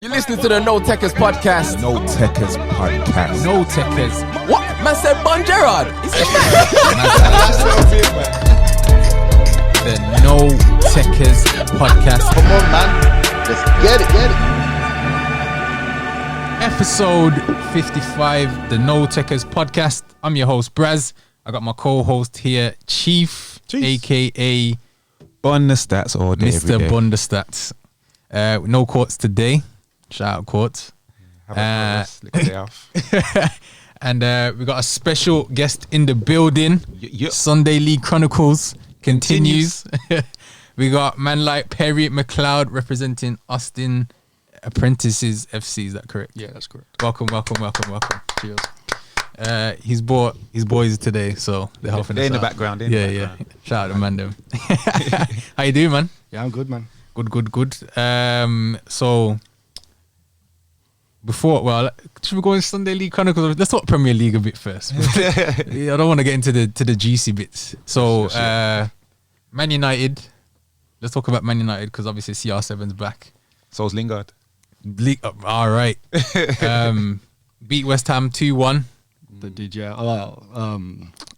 You're listening to the NoTekkers podcast. NoTekkers podcast. NoTekkers. What? Man said Bon Gerard. Is it The NoTekkers podcast. Come on, man. Let's get it. Episode 55, the NoTekkers podcast. I'm your host, Braz. I got my co-host here, Chief, aka Bun the stats all day. Mr. Bunderstats. No courts today. Shout out courts. Day off. And we got a special guest in the building. Sunday League Chronicles continues. We got man like Perry Macleod representing Austin Apprentices FC. Is that correct? Yeah, that's correct. Welcome. Cheers. He's brought his boys today, so they're helping us They're in the out. background. Yeah. Shout out to man them. How you doing, man? Yeah, I'm good, man. Good. So before, should we go in Sunday League Chronicles? Let's talk Premier League a bit first. I don't want to get into the juicy bits. So Man United. Let's talk about Man United because obviously CR7's back. So's Lingard. League up. All right. Beat West Ham 2-1. They did, yeah.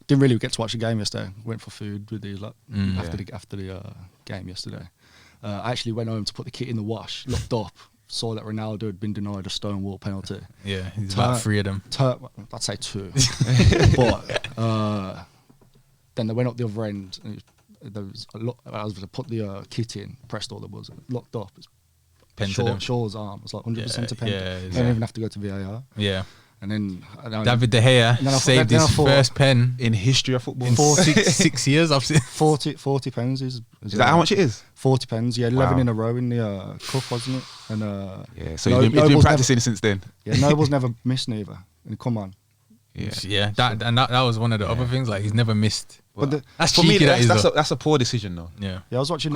Didn't really get to watch the game yesterday. Went for food with these after the game yesterday. I actually went home to put the kit in the wash. Looked up, saw that Ronaldo had been denied a stonewall penalty. Yeah, he's about 3 of them. I'd say 2. But then they went up the other end. And there was I was to put the kit in, pressed all there was, looked up. Pen to them. Shaw's arm was like 100% a pen. Yeah, They didn't even have to go to VAR. Yeah. And then David De Gea saved his first pen In history of football. in 6 years. I've seen 40 pens is Is that how much it is? 40 pens, yeah, 11 Wow. in a row in the cup, wasn't it? And Yeah, so he's been practicing since then. Noble's never missed neither. And come on, Yeah, that was one of the other things. Like he's never missed. but That's For me, cheeky. that's a poor decision, though. Yeah. I was watching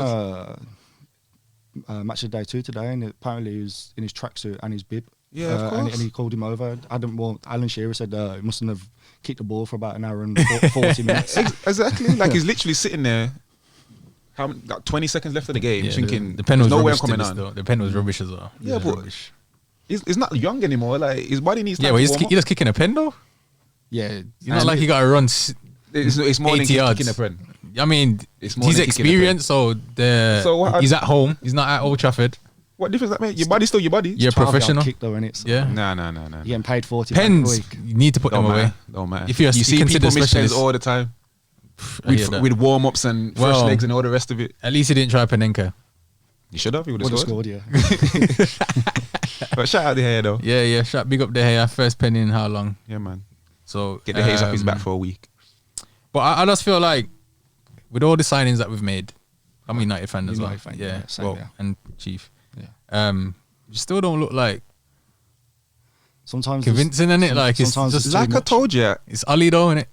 Match of the Day 2 today, and apparently he was in his tracksuit and his bib. Yeah, of course. And he called him over. Alan Shearer said he mustn't have kicked the ball for about an hour and 40 minutes. Exactly. Like he's literally sitting there. Got 20 seconds left of the game, thinking the pen was there's no way I'm rubbish. coming on. Though. The pen was rubbish as well. Yeah, It was but rubbish. He's not young anymore. Like his body needs time Yeah, but to he's warm up. just kicking a pen though. Yeah, It's not like he got to run. It's more than 80 yards. kicking a pen. I mean, It's more he's than kicking a pen. experienced, so he's at home. He's not at Old Trafford. What difference that make? Your body's still your body. You're professional. kick though, innit? So Yeah. No. You're getting paid 40 Pens, a week. you need to put them away. Don't matter. If you're you see considered people miss pens specialist. all the time I hear that. with warm ups and fresh Well, legs and all the rest of it. At least he didn't try Panenka. You should have. You would Would have have scored. scored, yeah. But shout out the hair though. Yeah. Big up De Gea. First pen in how long? Yeah, man. So Get the hairs off his back for a week. But I just feel like with all the signings that we've made, I'm a United fan as well. United fan, Yeah. yeah, same, Well, yeah. and Chief. Yeah. You still don't look like Sometimes convincing, innit? Like it's sometimes just it's Like too I much. told you, it's Ali though, innit?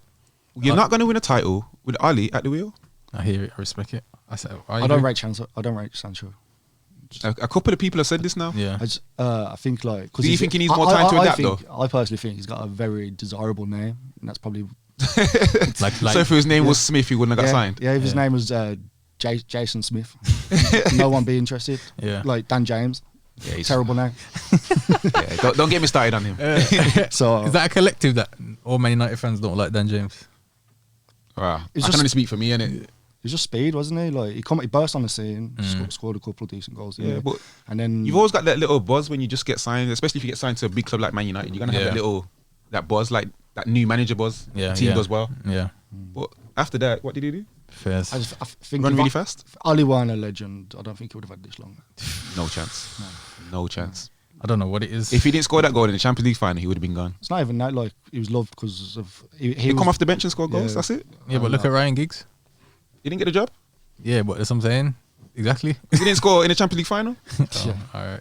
you're not going to win a title with Ali at the wheel. I hear it. I respect it. I said, I don't rate Sancho. A couple of people have said this now. Yeah. I think like. Do you think he needs more time to adapt, though? I personally think he's got a very desirable name, and that's probably Like So if his name was Smith, he wouldn't have got signed. Yeah, if his name was Jason Smith, no one be interested. Yeah. Like Dan James. Yeah, he's Terrible name. Yeah, don't get me started on him. So Is that a collective that all Man United fans don't like Dan James? Wow. It's I just- can only speak for me, innit? he's just speed, wasn't he? Like he burst on the scene, scored a couple of decent goals. Yeah, but and then you've always got that little buzz when you just get signed, especially if you get signed to a big club like Man United. You're gonna have that buzz, like that new manager buzz. Yeah. The team does well. Yeah. But after that, what did he do? First. I think Run if really fast? If Ali weren't a legend, I don't think he would have had this long. No chance. No chance. I don't know what it is. If he didn't score that goal in the Champions League final, he would have been gone. It's not even that. Like he was loved because of He was, come off the bench and score goals. Yeah. That's it. yeah, but look at Ryan Giggs. He didn't get a job. Yeah, but that's what I'm saying. Exactly. He didn't score in the Champions League final. Oh, all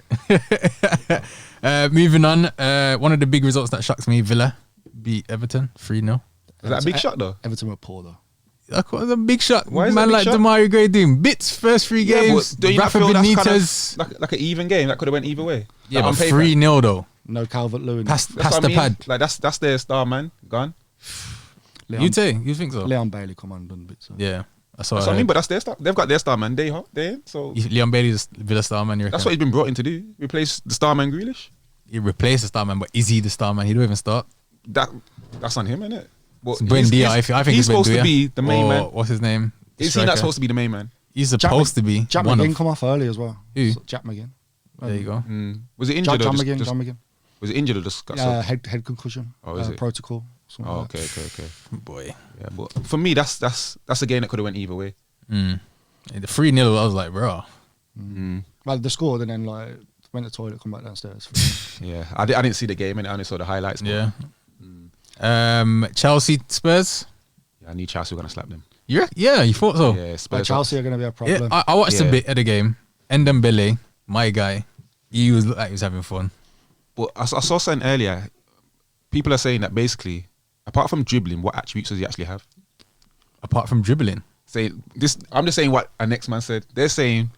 right. Moving on. One of the big results that shocks me: Villa beat Everton 3-0. Is that a big shot though? Everton were poor though. That was a big shot. Why is Man that a big like shot? Damari Gray doing bits first 3 games. but don't you not Rafa feel that's Benitez. kind of like an even game that could have went either way? Yeah, Like, but on paper. 3-0 though. No Calvert-Lewin. Past That's what I the mean. pad. Like that's their star man gone. You think so? Leon Bailey come on and done a bit. So. Yeah. That's what I mean, but that's their star. They've got their star man. They in, so Leon Bailey's Villa star man. That's what he's been brought in to do. Replace the star man Grealish. He replaced the star man, but is he the star man? He don't even start. That's on him, isn't it? It's Buendia. I think he's supposed to be the main man. What's his name? Is he not supposed to be the main man? He's supposed to be. Jack McGinn come off early as well. Who? So Jack McGinn. There you go. Was it injured? John McGinn. Was it injured or just got head concussion? Oh, is it? Protocol. Okay. Boy. Yeah, but for me, that's a game that could have went either way. The 3-0, I was like, bro. Well, they scored and then like went to the toilet, come back downstairs. Yeah, I didn't see the game and I only saw the highlights. Yeah. Chelsea Spurs. Yeah, I knew Chelsea were gonna slap them. Yeah, you thought so. Yeah, Spurs. Chelsea are gonna be a problem. Yeah, I watched a bit of the game. Ndombele, my guy, he looked like he was having fun. But I saw something earlier. People are saying that basically, apart from dribbling, what attributes does he actually have? Apart from dribbling, I'm just saying what our next man said. They're saying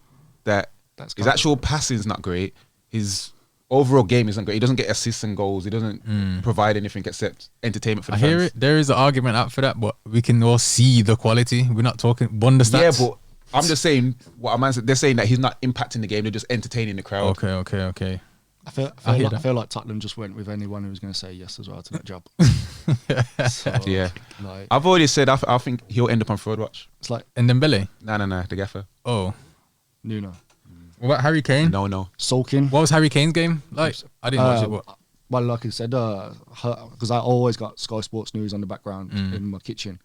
that his actual passing is not great. His overall game isn't great. He doesn't get assists and goals. He doesn't provide anything except entertainment for the fans. I hear it. There is an argument out for that, but we can all see the quality. We're not talking wonder stats. Yeah, but I'm just saying what our man said. They're saying that he's not impacting the game. They're just entertaining the crowd. Okay. I feel like Tottenham just went with anyone who was going to say yes as well to that job. Yeah. I've already said I think he'll end up on Fraudwatch. It's like Ndombele. No, the gaffer. Oh, Nuno. What about Harry Kane? No. Sulking. What was Harry Kane's game like? I didn't watch it. Well, like I said, because I always got Sky Sports News on the background in my kitchen,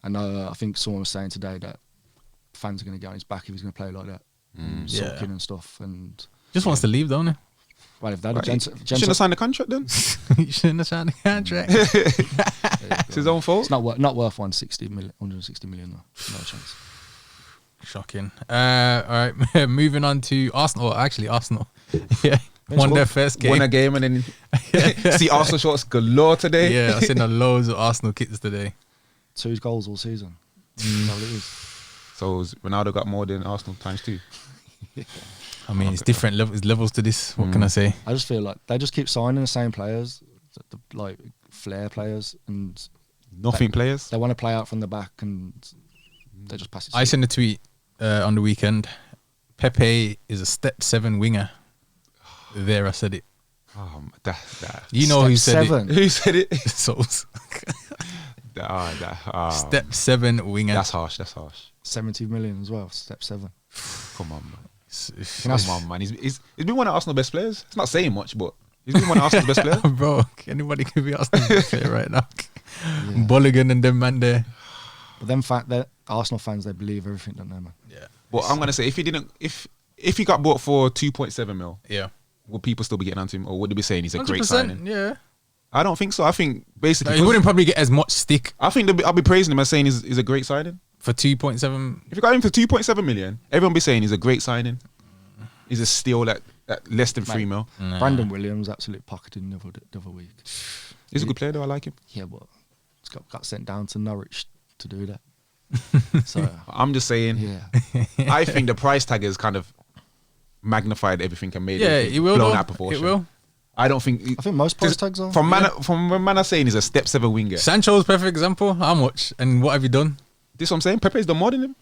and I think someone was saying today that fans are going to get on his back if he's going to play like that, sulking and stuff, and just wants to leave, don't he? Well, if that shouldn't have signed the contract then. You shouldn't have signed the contract. It's his own fault. It's not worth 160 million though. No chance. Shocking. All right, moving on to Arsenal. Actually, Arsenal. Yeah, won their first game. Won a game and then see Arsenal shorts galore today. Yeah, I've seen loads of Arsenal kits today. 2 goals all season. That's all it is. So Ronaldo got more than Arsenal times 2. I mean, it's different levels to this. What can I say? I just feel like they just keep signing the same players, like flair players, and nothing players. They want to play out from the back, and they just pass it. I sent a tweet on the weekend. Pepe is a step 7 winger. There, I said it. You know who said it? Who said it? Souls. Step 7 winger. That's harsh. 70 million as well. Step 7. Come on, man. Come on, man. He's been one of Arsenal's best players. It's not saying much, but he's been one of Arsenal's best players. Bro, anybody can be Arsenal's best player right now. Bolligan and them man there. But them Arsenal fans, they believe everything, don't they, man? Yeah. But I'm gonna say if he got bought for 2.7 mil, would people still be getting onto him, or would they be saying he's a great signing? Yeah. I don't think so. I think basically he wouldn't probably get as much stick. I think I'll be praising him as saying he's a great signing. For 2.7. If you got him for 2.7 million, everyone be saying he's a great signing. He's a steal at less than 3 mil. Nah. Brandon Williams absolutely pocketed the other week. He's a good player though. I like him. Yeah, but he's got sent down to Norwich to do that. So I'm just saying. I think the price tag has kind of magnified everything and made it will blown out of proportion. It will. I think most price tags are. From when man are saying he's a step 7 winger. Sancho's perfect example. How much and what have you done? This what I'm saying. Pepe's done more than him.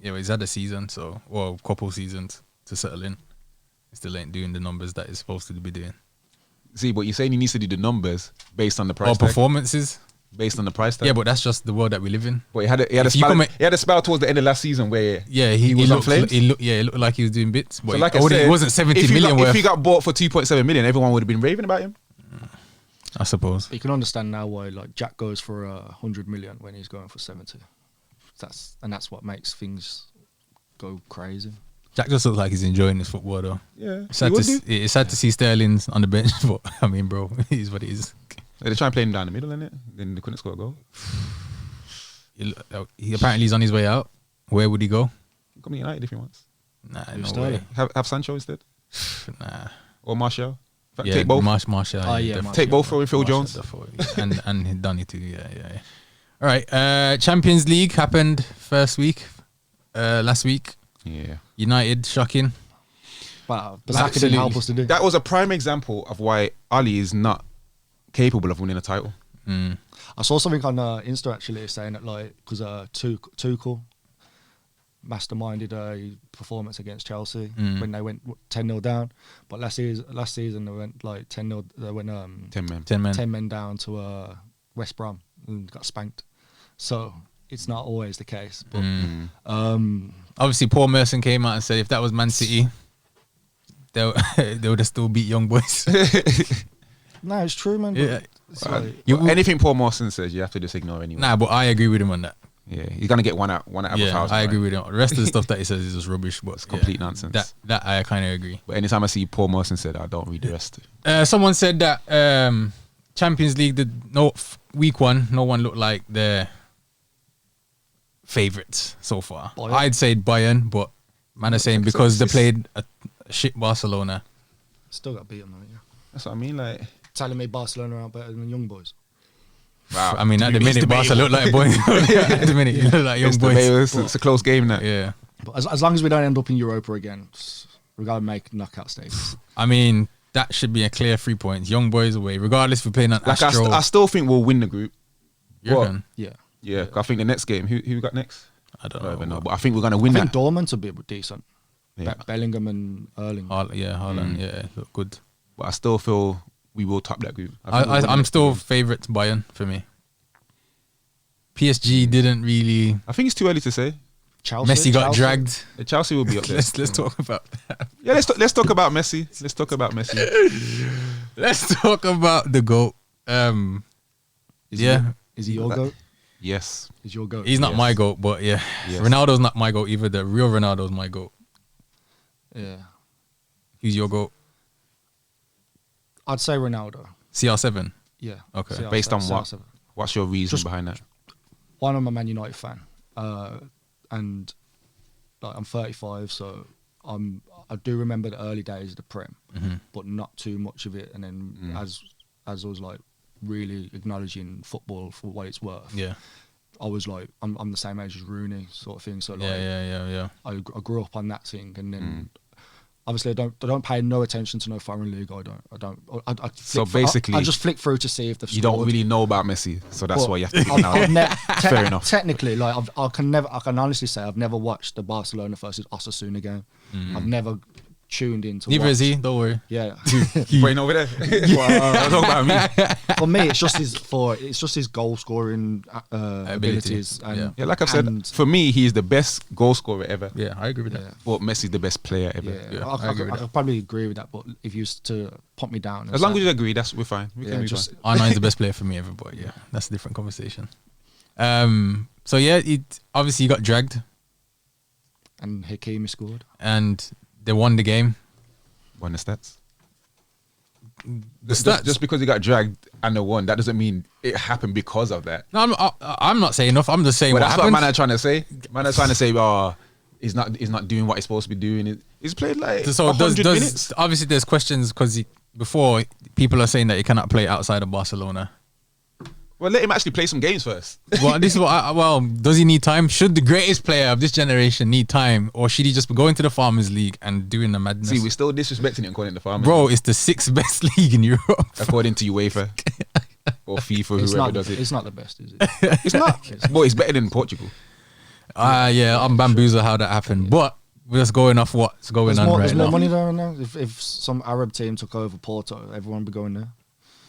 Yeah, well, he's had a season, a couple seasons to settle in. He still ain't doing the numbers that he's supposed to be doing. See, but you're saying he needs to do the numbers based on the price tag. Performances. Based on the price tag. Yeah, but that's just the world that we live in. But he had a spell towards the end of last season where he was on flames. It looked like he was doing bits. But so like I said, it wasn't 70 million worth. If he got bought for 2.7 million, everyone would have been raving about him. I suppose. You can understand now why like Jack goes for 100 million when he's going for 70. That's what makes things go crazy. Jack just looks like he's enjoying his football though. Yeah. It's sad to see Sterling's on the bench, but I mean, bro, it is what it is. They try and play him down the middle, innit? Then they couldn't score a goal. He apparently he's on his way out. Where would he go? Come to United if he wants. Nah, no way. Have Sancho instead. Nah. Or Martial. Yeah, take both. Martial. Take both for Phil Jones. and Donny too. Yeah. All right. Champions League happened last week. Yeah. United shocking. Wow, Basaka didn't help us to do. That was a prime example of why Ali is not capable of winning a title. I saw something on Insta actually saying that like because Tuchel masterminded a performance against Chelsea when they went 10-0 down, but last season they went like 10-0. They went 10 men down to West Brom and got spanked. So it's not always the case. But obviously, Paul Merson came out and said if that was Man City, they would have still beat Young Boys. No, it's true, man. Yeah. It's like, Anything Paul Merson says, you have to just ignore anyway. Nah, but I agree with him on that. Yeah, he's gonna get one out of 1,000. I agree with him. The rest of the stuff that he says is just rubbish. But It's complete nonsense. That I kind of agree. But anytime I see Paul Merson said, I don't read the rest. Someone said that Champions League week 1, no one looked like their favourites so far. Bayern? I'd say Bayern, but man are saying because they played a shit Barcelona. still got beat them, though, yeah. That's what I mean. Like, Telling me Barcelona are better than Young Boys. wow. I mean, at the minute, Barca look like boys. At the minute, you look like Young Boys. It's a close game now. Yeah. But as long as we don't end up in Europa again, we got to make knockout stages. I mean, that should be a clear 3 points. Young Boys away, regardless if we're playing on Like Astro. I still think we'll win the group. You What? reckon? Yeah. Yeah, I think the next game. Who we got next? I don't I don't even know. know, but I think we're gonna win I think that. Dortmund will be decent. Yeah. Bellingham and Erling. Haaland, yeah, look good. But I still feel we will top that group. I think we'll win I'm that still group. favourite Bayern for me. PSG didn't really. I think it's too early to say. Chelsea. Messi got dragged. Chelsea will be up there. Let's talk about that. Yeah, let's talk about Messi. Let's talk about Messi. Let's talk about the GOAT. Yeah, Is he your goat? Yes. Is your goat? he's not Yes. my GOAT, but yeah, Yes. Ronaldo's not my GOAT either. The real Ronaldo's my GOAT. Yeah. Who's your GOAT? I'd say Ronaldo. CR7. Yeah. Okay. CR7, Based on what? CR7. What's your reason Just- behind that? One, I'm a Man United fan, and like I'm 35, so I do remember the early days of the Prem, but not too much of it. And then as I was like really acknowledging football for what it's worth, Yeah. I was like I'm the same age as Rooney, sort of thing. So like Yeah. I grew up on that thing, and then. Obviously, I don't pay no attention to no foreign league. I So basically, I just flick through to see if they've You scored. don't really know about Messi, so that's But why you have to pick now. Fair enough. Technically, like I can honestly say I've never watched the Barcelona versus Osasuna game. I've never tuned in to Neither watch. is he. Don't worry. Yeah. Waiting over there. Don't talk about me. For me, it's just his goal scoring abilities. And, Yeah, like I've said, and- for me, he is the best goal scorer ever. Yeah, I agree with that. Yeah. But Messi's the best player ever. Yeah, I agree with I could probably agree with that. But if you used to pump me down, and As long say- as you agree, we're fine. We yeah, can move just on. R9's the best player for me ever, but yeah, that's a different conversation. So yeah, obviously he got dragged and Hakimi scored. and they won the game. Won the stats. The stats. Just because he got dragged and they won, that doesn't mean it happened because of that. No, I'm not saying enough. I'm just saying But what that's happened. what man are trying to say. Man are trying to say, oh, he's not doing what he's supposed to be doing. He's played like So 100 minutes. obviously there's questions because before people are saying that he cannot play outside of Barcelona. Well, let him actually play some games first. Well, this is what does he need time? Should the greatest player of this generation need time, or should he just go into the Farmers League and doing the madness? See, we're still disrespecting it according to Farmers. Bro, it's the 6th best league in Europe. According to UEFA or FIFA, It's whoever not. does it. It's not the best, is it? It's not. But it's better than Portugal. Yeah, I'm bamboozled how that happened, but we're just going off what's going on right There's now. more money there now. If some Arab team took over Porto, everyone would be going there.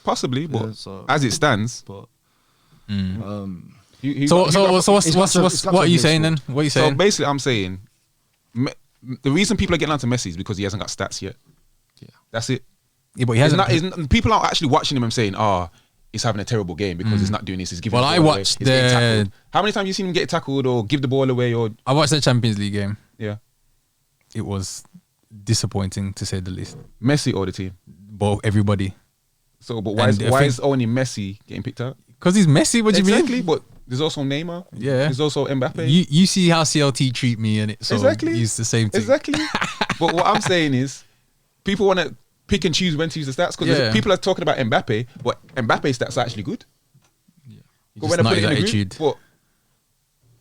Possibly, but Yeah, so- as it stands, But So what it's got are to you be saying then? What are you so saying? basically, I'm saying the reason people are getting onto Messi is because he hasn't got stats yet. Yeah. That's it. Yeah, but he It's hasn't. not, people aren't actually watching him and saying, "Oh, he's having a terrible game because he's not doing this. He's giving." Well, the I ball away. watched He's getting the- tackled." How many times have you seen him get tackled or give the ball away or I watched the Champions League game. yeah? It was disappointing to say the least. Messi or the team. But everybody, So, but And I why think- is only Messi getting picked out? because he's Messi. What do you Exactly, mean? but there's also Neymar. Yeah. There's also Mbappe. You see how CLT treat me and it. So Exactly. He's the same thing. Exactly. But what I'm saying is, people want to pick and choose when to use the stats because Yeah. people are talking about Mbappe, but Mbappe's stats are actually good. He But just when I not put it his in the attitude. group, but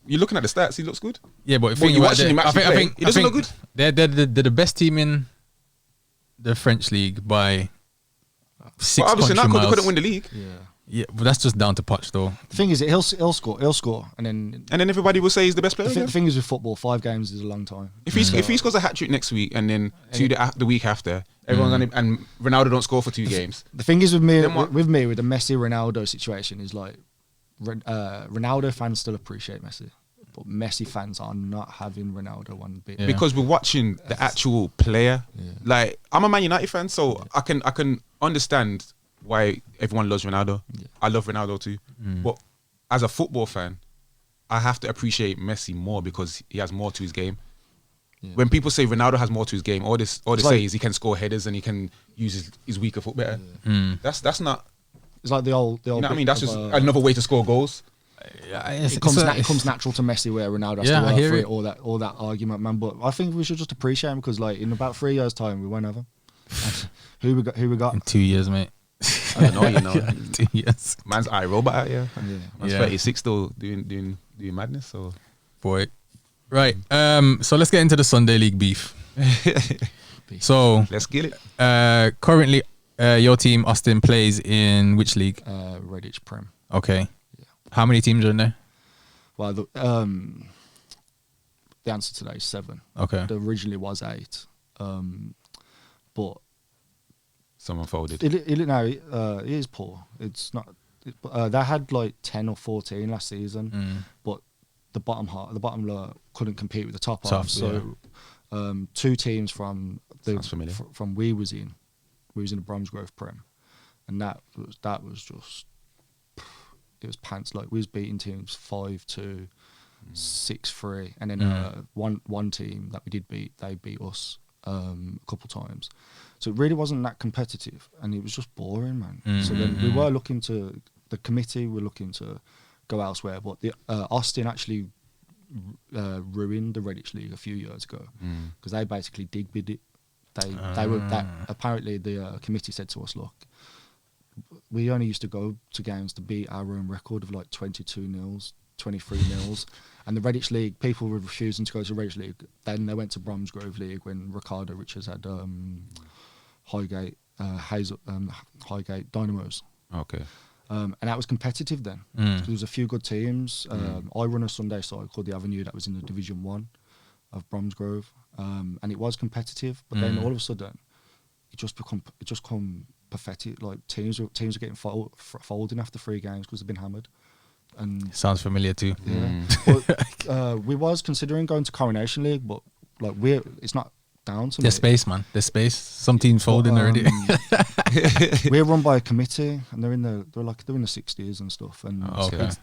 you're looking at the stats, he looks good. Yeah, but But think you're about watching it, him actually play, he doesn't look good. They're the best team in the French league by 6 But obviously country not because they miles. couldn't win the league. yeah, Yeah, but that's just down to Poch though. The thing is, he'll score, and then everybody will say he's the best player. the thing is with football, 5 games is a long time. If he scores a hat trick next week and then the week after, everyone's gonna, and Ronaldo don't score for 2 games. The thing is with me, Then what? with the Messi Ronaldo situation is like, Ronaldo fans still appreciate Messi, but Messi fans are not having Ronaldo one bit. Yeah. Because we're watching the actual player. Like, I'm a Man United fan, so I can understand why everyone loves Ronaldo. I love Ronaldo too. But as a football fan, I have to appreciate Messi more because he has more to his game. When people say Ronaldo has more to his game, all they say is he can score headers and he can use his weaker foot better. That's not. It's like the old. You know what I mean? That's just another way to score goals. It comes natural to Messi where Ronaldo has to work for it. All that argument, man. But I think we should just appreciate him because, like, in about 3 years' time, we won't have him. Who we got? In 2 years, mate. I don't know, you know. 2 years. Man's iRobot out here. Man's Yeah. 36 still doing madness. So Boy. Right. So let's get into the Sunday League beef. So let's get it. currently, your team, Austin, plays in which league? Redditch Prem. Okay. How many teams are in there? Well, the answer today is 7. Okay. There originally was 8, but Someone folded. it is poor. It's not. They had like 10 or 14 last season, but the bottom couldn't compete with the top half. So 2 teams from Sounds familiar. from we was in the Bromsgrove Prem, and that was just, it was pants. Like, we was beating teams 5-2, 6-3, and then one team that we did beat, they beat us a couple times. So it really wasn't that competitive, and it was just boring, man. So then we were looking to the committee were looking to go elsewhere, but the Austin actually ruined the Redditch League a few years ago because they basically dig bid it. They were that apparently the committee said to us, look, we only used to go to games to beat our own record of like 22-0, 23-0, and the Redditch League, people were refusing to go to Redditch League. Then they went to Bromsgrove League when Ricardo Richards had Highgate Dynamos. Okay. And that was competitive then. There was a few good teams. I run a Sunday side called The Avenue that was in the Division 1 of Bromsgrove, and it was competitive. But then all of a sudden, it just come pathetic. Like, teams were getting folding after 3 games because they've been hammered. And Sounds familiar too. but, we was considering going to Coronation League, but like it's not down to me. There's space, man. There's space. Some teams folding already. We're run by a committee, and they're in the 60s and stuff, and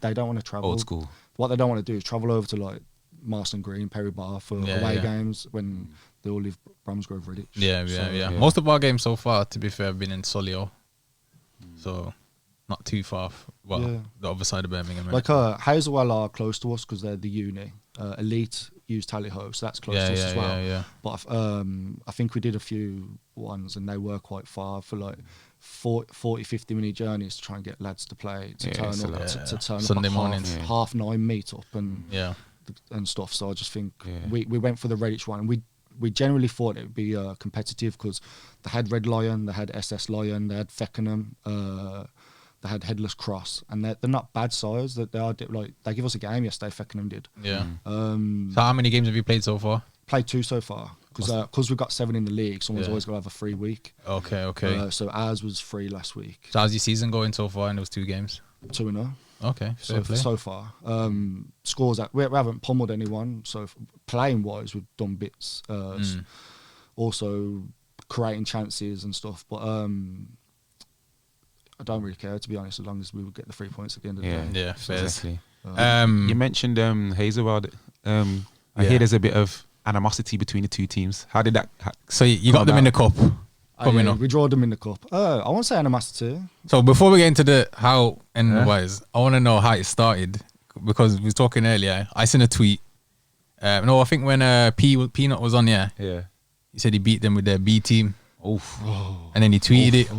they don't want to travel. Old school. What they don't want to do is travel over to like Marston Green, Perry Bar for away games when they all live Bromsgrove Redditch. Yeah. Most of our games so far, to be fair, have been in Solihull, so not too far. The other side of Birmingham. Right? Like Hazelworld are close to us because they're the uni. Elite use Tallyho, so that's close to us as well. Yeah. But I think we did a few ones, and they were quite far for like 40, 50 minute journeys to try and get lads to play, to turn up Sunday at mornings. half 9 meet up and stuff. So I just think we went for the Redditch one, and we generally thought it would be competitive because they had Red Lion, they had SS Lion, they had Feckenham, they had Headless Cross, and they're not bad sides. That they are like, they give us a game yesterday. Feckenham did. Yeah. So how many games have you played so far? Played 2 so far because we've got 7 in the league. Someone's always got to have a free week. Okay. So ours was free last week. So how's your season going so far? And it was 2 games. 2-0. Okay. So far. Scores that we haven't pummeled anyone. So playing wise, we've done bits. Also creating chances and stuff. But I don't really care, to be honest, as long as we would get the 3 points at the end of the day. Yeah, fair. Exactly. You mentioned Hazelworld. I hear there's a bit of animosity between the 2 teams. How did that? So you got them in the cup. We draw them in the cup. I won't say animosity. So before we get into the how and whys, I want to know how it started because we were talking earlier. I sent a tweet. I think when Peanut was on, he said he beat them with their B team. And then he tweeted it.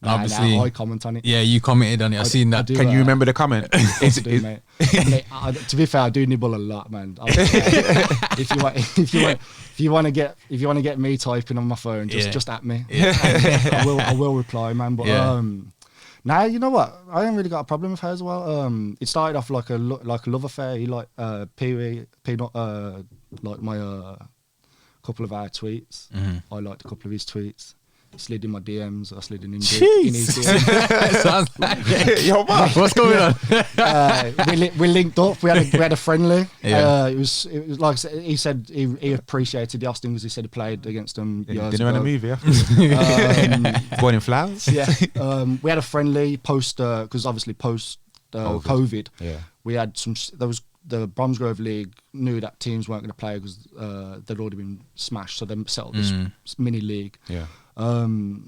Obviously, I comment on it. Yeah, you commented on it. I've seen that. Can you remember the comment? Mate. To be fair, I do nibble a lot, man. If you want to get me typing on my phone, just at me. I will reply, man. But Nah, you know what? I ain't really got a problem with Hazelworld. It started off like a love affair. He like Peanut, like my couple of our tweets. I liked a couple of his tweets. He slid in my DMs. I slid in his DMs. Sounds like it. Yo, man. What's going on? We linked up. We had a friendly. Yeah. It was like I said, he said he appreciated the Austin because he said he played against them. years Dinner and a ago. movie after. Born in flowers. Yeah. We had a friendly post because obviously post COVID. Yeah. We had there was the Bromsgrove League knew that teams weren't going to play because they'd already been smashed, so they set up this mini league. Yeah.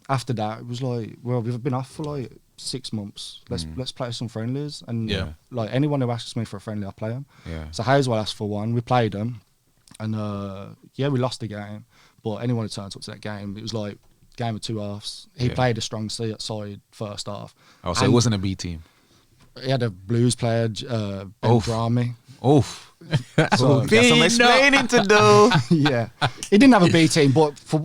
After that, it was like, well, we've been off for like 6 months. Let's play some friendlies, and like anyone who asks me for a friendly, I play them. Yeah. So Hazelworld asked for one. We played them, and we lost the game. But anyone who turned up to that game, it was like game of two halves. He played a strong side first half. Oh, so it wasn't a B team. He had a blues player, Ben Drami. Oof. So, Got some explaining to do. yeah, he didn't have a B team, but for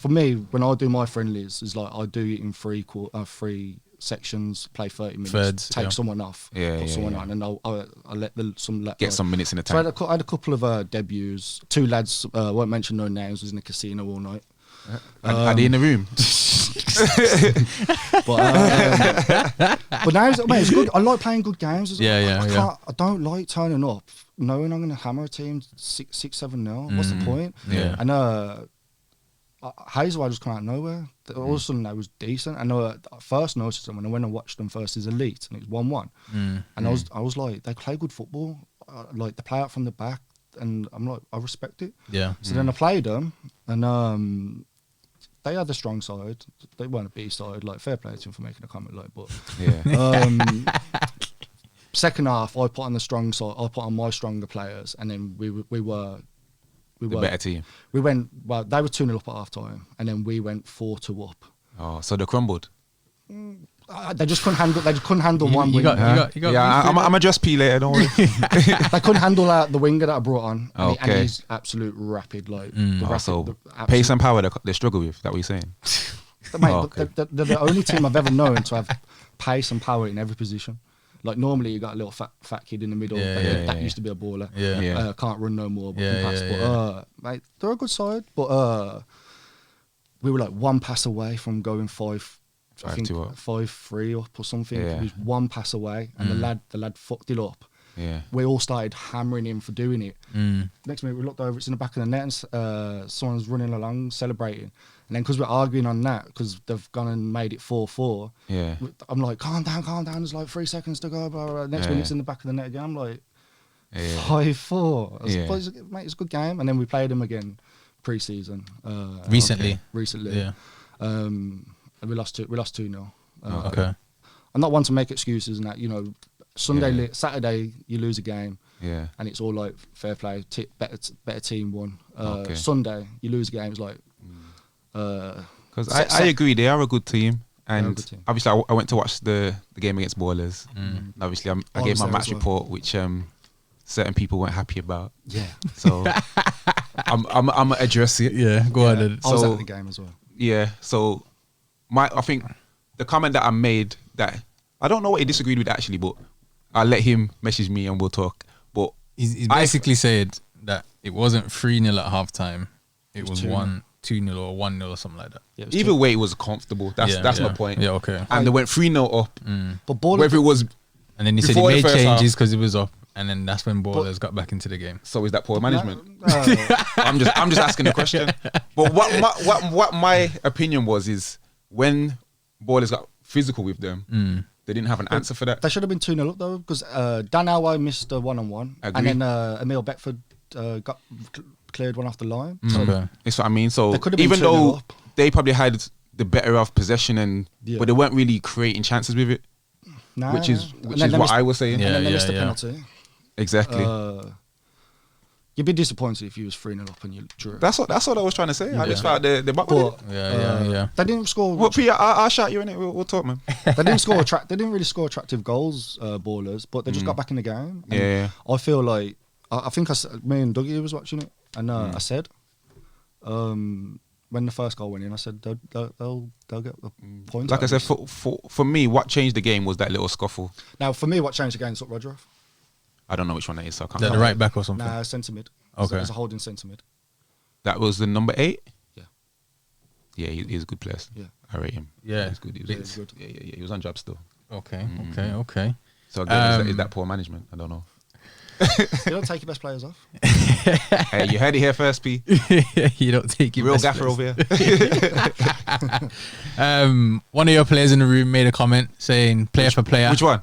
me, when I do my friendlies, it's like I do it in three sections, play 30 minutes, Thirds, take someone off, put someone on, and I'll let Get some minutes in the So tank. I had a couple of debuts. Two lads, won't mention no names, was in the casino all night. Are they in the room? But now it's good. I like playing good games. Yeah. I don't like turning up knowing I'm going to hammer a team 6-7-0. What's the point? Yeah. And Hazelworld just come out of nowhere. All of a sudden, they was decent. And I first noticed them when I went and watched them versus Elite, and it was 1-1. And I was like, they play good football. Like they play out from the back, and I'm like, I respect it. Yeah. So then I played them, and they had a strong side. They weren't a B side. Like, fair play to them for making a comment, like, but second half, I put on the strong side. I put on my stronger players, and then we were The better team. We went, well, they were 2-0 up at half time, and then we went 4-2 up. Oh, so they crumbled. They just couldn't handle one winger. I'm a just P later, don't worry. They couldn't handle the winger that I brought on. And, Okay. and he's absolute rapid. Like, So pace and power they struggle with, that what you're saying? Mate, okay. they're the only team I've ever known to have pace and power in every position. Like, normally you got a little fat kid in the middle that used to be a baller. Yeah. Can't run no more, but Yeah, can pass. yeah, But mate, they're a good side. But we were like one pass away from going 5-3 up or something. Yeah. It was one pass away, and the lad fucked it up. Yeah. We all started hammering him for doing it. Next minute we looked over, it's in the back of the net, and someone's running along celebrating. And then because we're arguing on that, because they've gone and made it 4-4, Yeah. I'm like, calm down, there's like 3 seconds to go. Blah, blah, blah. Next minute it's in the back of the net again. I'm like, 5-4. Mate, it's a good game. And then we played them again pre-season. Recently. Yeah. And we lost 2-0. Okay. I'm not one to make excuses and that, you know, Saturday you lose a game. Yeah. And it's all like fair play, better team won. Okay. Sunday you lose a game, it's like Because I agree, they are a good team. And They're a good team. obviously, I went to watch the game against Ballers. And obviously, I gave was my there match as well. report, which certain people weren't happy about. Yeah. So I'm gonna address it. Yeah, go on then. I was So- at the game as well. Yeah. So I think the comment that I made, that I don't know what he disagreed with actually, but I'll let him message me and we'll talk. But He's basically said that it wasn't 3-0 at half time. It was 2-0. 2-0 or 1-0 or something like that. Yeah, it was either way, it was comfortable. That's my point. Yeah, okay. And they went 3-0 up. But Ballers, Whether it was, And then he said he Before the made first changes because it was up. And then that's when Ballers got back into the game. so is that poor management? I'm just asking the question. But what my opinion was is when Ballers got physical with them, they didn't have an answer for that. they should have been 2-0 up though, because Dan Alway missed a one-on-one, Agree. and then Emil Beckford got cleared one off the line. So Okay. That's what I mean. So They could have been even 2-0 though up. they probably had the better of possession but they weren't really creating chances with it, nah, which is And then they what missed- I was saying. Yeah. And then they missed a penalty. Exactly. You'd be disappointed if you was 3-0 up and you drew it. That's what I was trying to say. I just felt they bottled it. But Yeah. they didn't score. Well, Peter, I'll shout you in it. We'll talk, man. They didn't score. They didn't really score attractive goals, Ballers, but they just got back in the game. And Yeah. I feel like I think me and Dougie was watching it, and I said, when the first goal went in, I said they'll get the point. Like I said, for me, what changed the game was that little scuffle. Now, for me, what changed the game is Rodrov. I don't know which one that is, so I can't. The right back or something. Nah, centre mid. Okay. It's a holding centre mid. That was the number 8. Yeah. Yeah, he's a good player. Yeah. I rate him. Yeah. He's good. He was good. Yeah. He was on job still. Okay. Okay. So again, is that poor management? I don't know. You don't take your best players off. Hey, you heard it here first, P. You don't take your Real best gaffer players. over here. One of your players in the room made a comment saying player for player. Which one?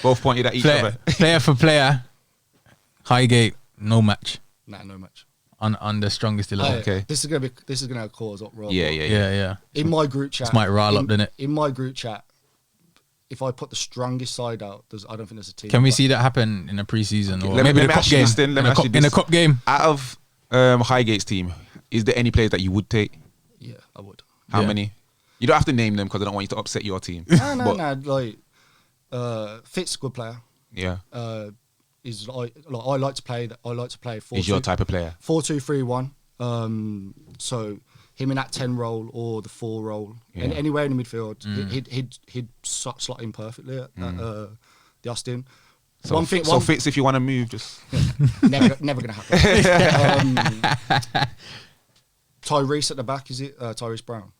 Both pointed at each other. Player for player. Highgate, no match Nah, no match. on the strongest 11. Okay. This is gonna cause uproar. Yeah. Yeah. In my group chat, This might rile up, didn't it? In my group chat, if I put the strongest side out, I don't think there's a team. Can we see that happen in a preseason or Let maybe me the cup ask you game? this then, let me ask you In a this. cup game. Out of Highgate's team, is there any players that you would take? Yeah, I would. How Yeah. many? You don't have to name them because I don't want you to upset your team. No. But- Like, Fitz, good player. Yeah. Is I like to play that. I like to play 4-2. Is your type of player. 4-2-3-1. So him in that 10 role or the 4 role, and anywhere in the midfield, he'd slot in perfectly at the Austin. So, Fitz, if you want to move, just never gonna happen. Tyrese at the back, is it Tyrese Brown?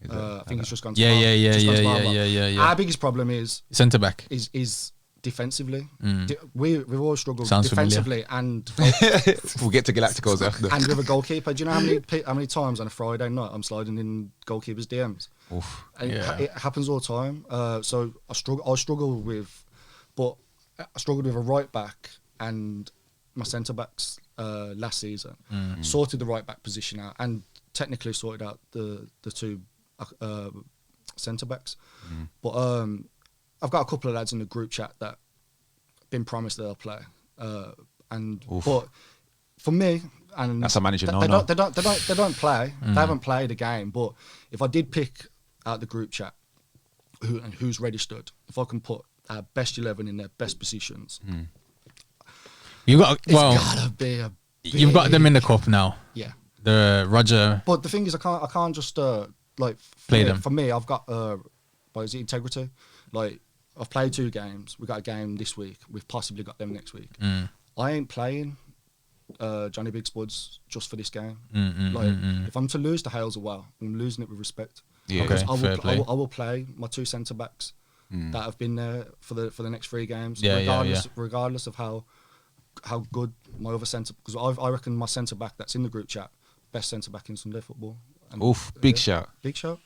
I think he's just gone to Yeah. Our biggest problem is Centre back. is defensively. We've always struggled Sounds defensively and we'll get to Galacticos after. and with a goalkeeper. Do you know how many times on a Friday night I'm sliding in goalkeepers' DMs? Oof. And Yeah. it happens all the time. So I struggled with a right back and my centre backs last season. Sorted the right back position out and technically sorted out the 2 centre backs. But I've got a couple of lads in the group chat that been promised they'll play. But for me, and That's a manager, they don't play. They haven't played a game. But if I did pick out the group chat who's registered, if I can put our best 11 in their best positions, You got it's gotta be a you've got them in the cup now. yeah. The Roger. But the thing is, I can't just Play them. For me, I've got integrity. Like I've played 2 games. We got a game this week. We've possibly got them next week. I ain't playing Johnny Big Spuds just for this game. If I'm to lose to Hazelworld, I'm losing it with respect. Yeah. Okay. Because Fair play. I will play my 2 centre backs that have been there for the next 3 games, Yeah, regardless of how good my other centre. Because I reckon my centre back that's in the group chat, best centre back in Sunday football. And, Oof, big shout. Big shout.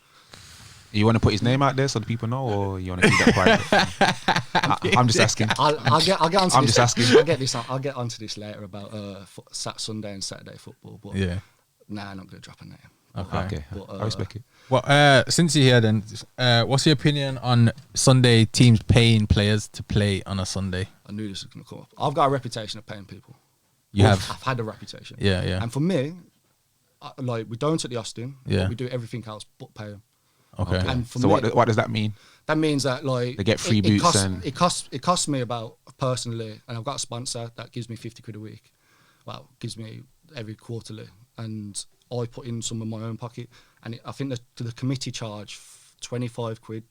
You want to put his name out there so the people know, or you want to keep that private? I'm just asking. I'll get onto I'm this. just asking. I'll get onto this later about Sunday and Saturday football. But nah, I'm not gonna drop a name. Okay, But, I respect it. Well, since you're here, then, what's your opinion on Sunday teams paying players to play on a Sunday? I knew this was gonna come up. I've got a reputation of paying people. I've had a reputation. Yeah. And for me, we don't at the Austin. Yeah. But we do everything else but pay them. Okay. And for So me, what does that mean? that means that They get free boots and- it costs me about personally, and I've got a sponsor that gives me 50 quid a week. Well, gives me every quarterly, and I put in some of my own pocket, and I think the committee charge 25 quid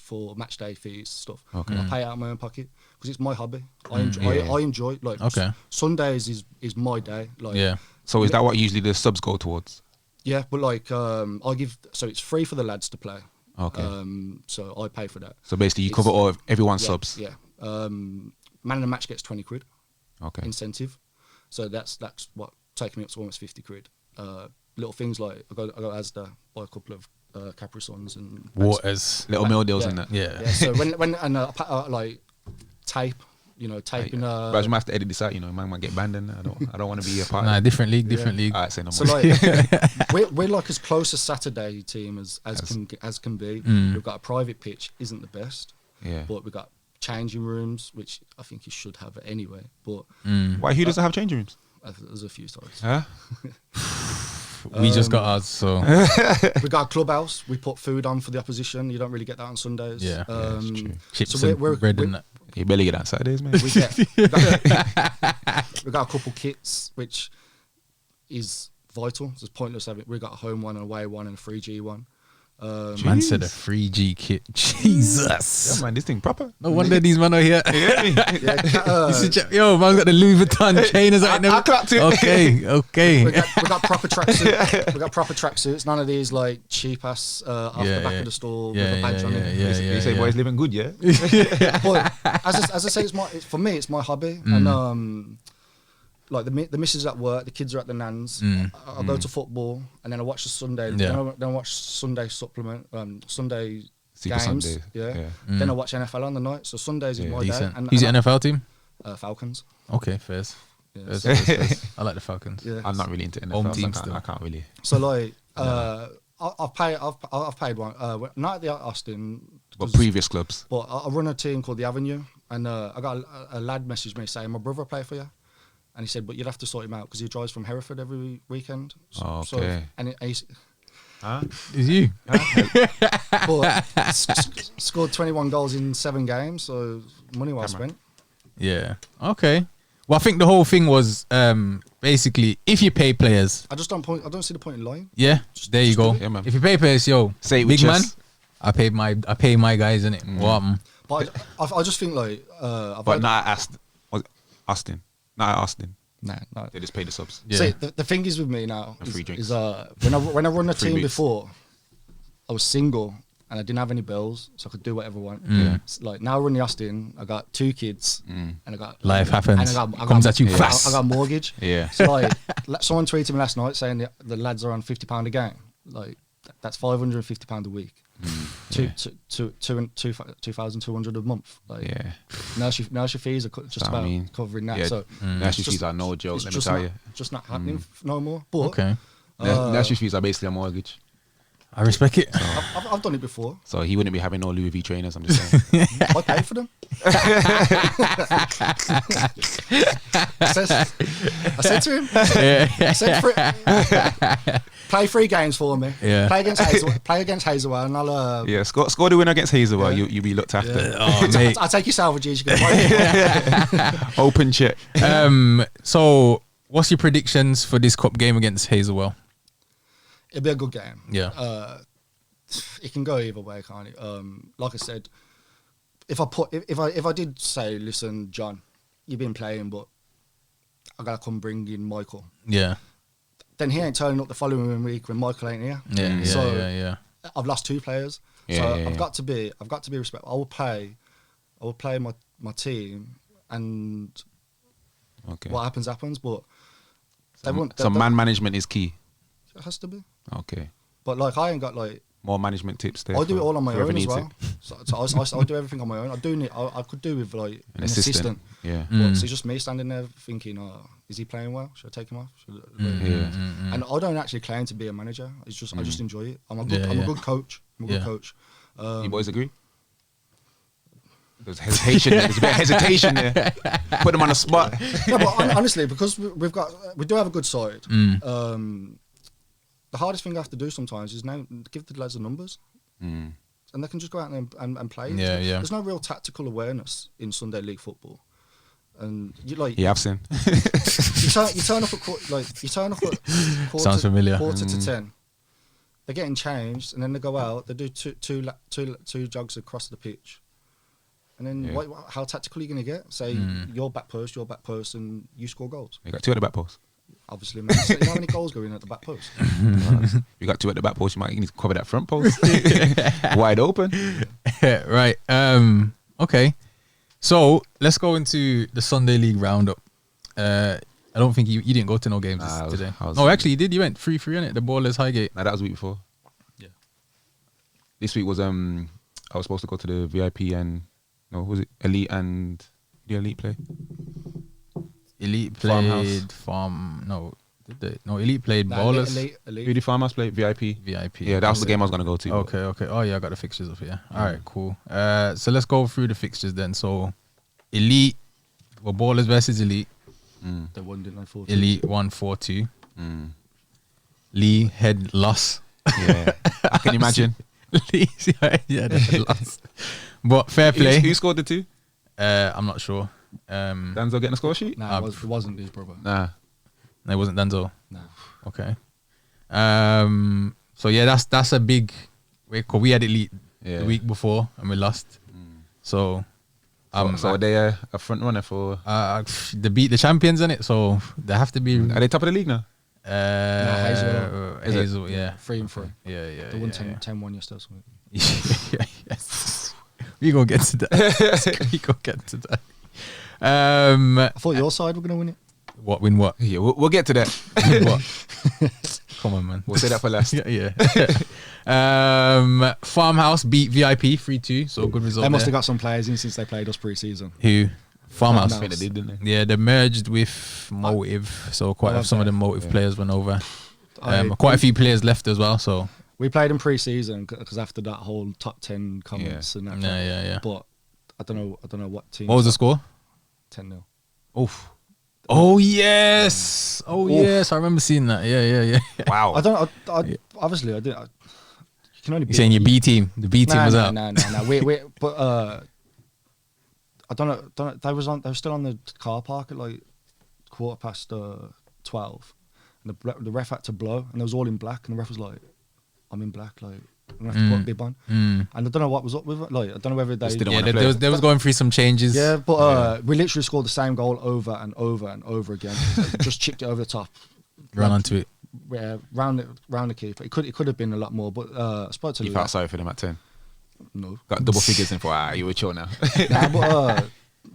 for match day fees stuff. Okay. And I pay out of my own pocket because it's my hobby. I enjoy it. Like Okay. Sundays is my day. Like Yeah. So is that what usually the subs go towards? yeah, but like I give, so it's free for the lads to play. Okay. So I pay for that. So basically, you It's- cover all of everyone's Yeah, subs. Yeah. Man in the match gets 20 quid Okay. incentive. So that's what taking me up to almost 50 quid. Little things like I got Asda, buy a couple of Capri Suns and Waters. Little meal deals yeah. in that. Yeah. So when and like tape, taping. But I just might have to edit this out. Man might get banned in there. I don't want to be a part. Nah, of it. different league. Alright, say no more. So like we're like as close a Saturday team as can be. We've got a private pitch, isn't the best, yeah. but we've got changing rooms, which I think you should have anyway. But Why? Who doesn't have changing rooms? there's a few times. Huh? We just got ours, so We got a clubhouse. We put food on for the opposition. You don't really get that on Sundays. Yeah. Yeah, it's true. chips So and bread and that. You barely get that Saturdays, man. we got a couple kits, which is vital. It's pointless having. We got a home one, an away one, and a 3G one. Man said a 3G kit. Jesus. Yeah, man, this thing proper. No wonder these men are here. Yo, man's got the Louis Vuitton trainers. I clocked it. Okay. We got proper tracksuits. We got proper tracksuits. None of these like cheap ass off the back of the store with a badge on it. You say boys living good, yeah? But as I say, for me, it's my hobby, and like the missus at work, the kids are at the nans. I go to football, and then I watch the Sunday. Then I watch Sunday supplement, Sunday Super games. Sunday. Yeah. Then I watch NFL on the night. So Sundays is my day. And who's your NFL team? Falcons. Okay, fairs. Yeah. Fairs. I like the Falcons. Yeah. I'm not really into NFL. Home team so still. I can't really. So like, I've paid one. Not at the Austin. But previous clubs. But I run a team called the Avenue, and I got a lad message me saying my brother play for you. And he said, but you'd have to sort him out because he drives from Hereford every weekend. Okay. He's Is you? but scored 21 goals in 7 games, so money well spent. Yeah. Okay. Well, I think the whole thing was basically if you pay players. I don't see the point in lying. Yeah. There you go. Yeah, man. If you pay players, yo, say it big with man. chest. I pay my guys in it. What? But I just think like. But not at Austin. Not at Austin. No. They just pay the subs. Yeah. See, the thing is with me now And free drinks. is when I run a Free team weeks. before, I was single and I didn't have any bills, so I could do whatever I want. Like now I run the Austin, I got 2 kids, and I got Life happens. And I Comes at you I fast. got a mortgage. Yeah. So like, someone tweeted me last night saying the lads are on £50 a game. Like that's £550 a week. 2,200 a month. Like, Yeah. Nursery fees are just about covering that. Yeah. So Nursery fees are no joke, let me tell you. just not happening no more. But Okay. Nursery fees are basically a mortgage. I respect it. I've done it before. So he wouldn't be having no Louis V trainers, I'm just saying. I pay for them. I said to him, I said, play 3 games for me. Yeah. Play against Hazelworld, and I'll. Yeah, score the winner against Hazelworld. You'll be looked after. Oh, mate. I'll take your salvages. You can Open check. So, what's your predictions for this cup game against Hazelworld? It'll be a good game. Yeah. It can go either way, can't it? Like I said, if I did say, listen, John, you've been playing, but I gotta come bring in Michael. Yeah. Then he ain't turning up the following week when Michael ain't here. Yeah. I've lost 2 players, I've got to be respectful. I will play my team, and what happens. But So man management is key. It has to be. Okay. But like I ain't got like more management tips there. I do it all on my whoever own as needs well. So I do everything on my own. I could do with like an assistant. Yeah. But it's just me standing there thinking, is he playing well? Should I take him off? And I don't actually claim to be a manager. It's just I just enjoy it. I'm a good coach. I'm a good coach. You boys agree? There's hesitation there. There's a bit of hesitation there. Put them on the spot. No, but honestly, because we do have a good side. The hardest thing I have to do sometimes is now give the lads the numbers, and they can just go out and play. Yeah. There's no real tactical awareness in Sunday League football, and you like. Yeah, I've seen. you turn up at quarter. Sounds familiar. Quarter to 10. They're getting changed, and then they go out. They do two jogs across the pitch. And then how tactical are you going to get? Say your back post, and you score goals. You got 2 at the back post. Obviously, man. So you know how many goals go in at the back post? You got 2 at the back post. You might need to cover that front post. Wide open. Right. Okay. So let's go into the Sunday League roundup. I don't think you didn't go to no games today. No, actually you did. You went 3-3 on it. The Ballers Highgate. Nah, that was the week before. Yeah. This week was I was supposed to go to the VIP and was it Elite and did Elite play? Elite played Elite played Ballers. Elite. Who did Farmhouse play? VIP. Yeah, that was the game I was gonna go to. Okay. Oh yeah, I got the fixtures up here. All right, cool. So let's go through the fixtures then. So Elite, Ballers versus Elite. They won, didn't they? 4-2. Elite won 4-2. Lee had loss. Yeah, I can imagine. Lee, yeah, they had loss. But fair play. Who scored the 2? I'm not sure. Danzo getting a score sheet? Nah, it wasn't his brother. Nah. No, it wasn't Danzo. No. Okay. So yeah, that's a big. Cause we had it leaked the week before and we lost. So are they a front runner for? They beat the champions in it, so they have to be. Are they top of the league now? Hazelworld, yeah. 3-3. Yeah. They won 10-1 yesterday. Or something. Yes. We gonna get to that. I thought your side were gonna win it. What win? What? Yeah, we'll get to that. What? Come on, man. We'll say that for last. Yeah. Farmhouse beat VIP 3-2, so good result. They must there. have got some players in since they played us pre-season. Who? Farmhouse. I think they did, didn't they? Yeah, they merged with Motive, so some of the Motive players went over. Quite a few players left as well. So we played in pre-season because after that whole top 10 comments and that. Yeah. But I don't know what team. What was the score? 10-0. Oof. Oh yes. Yes. I remember seeing that. Yeah. Wow. Obviously I didn't. You can only. You're saying your B team. The B team was out. No. But I don't know. They were still on the car park at like 12:15, and the ref had to blow, and they was all in black, and the ref was like, "I'm in black, like I'm gonna have to put a bib on." And I don't know what was up with it. Like I don't know whether they. They was going through some changes. Yeah, but we literally scored the same goal over and over and over again. Just chipped it over the top. Run onto it. Yeah, round the keeper. It could have been a lot more, but I spoke to You felt sorry for them at 10. No, Got double figures in for you were chill now.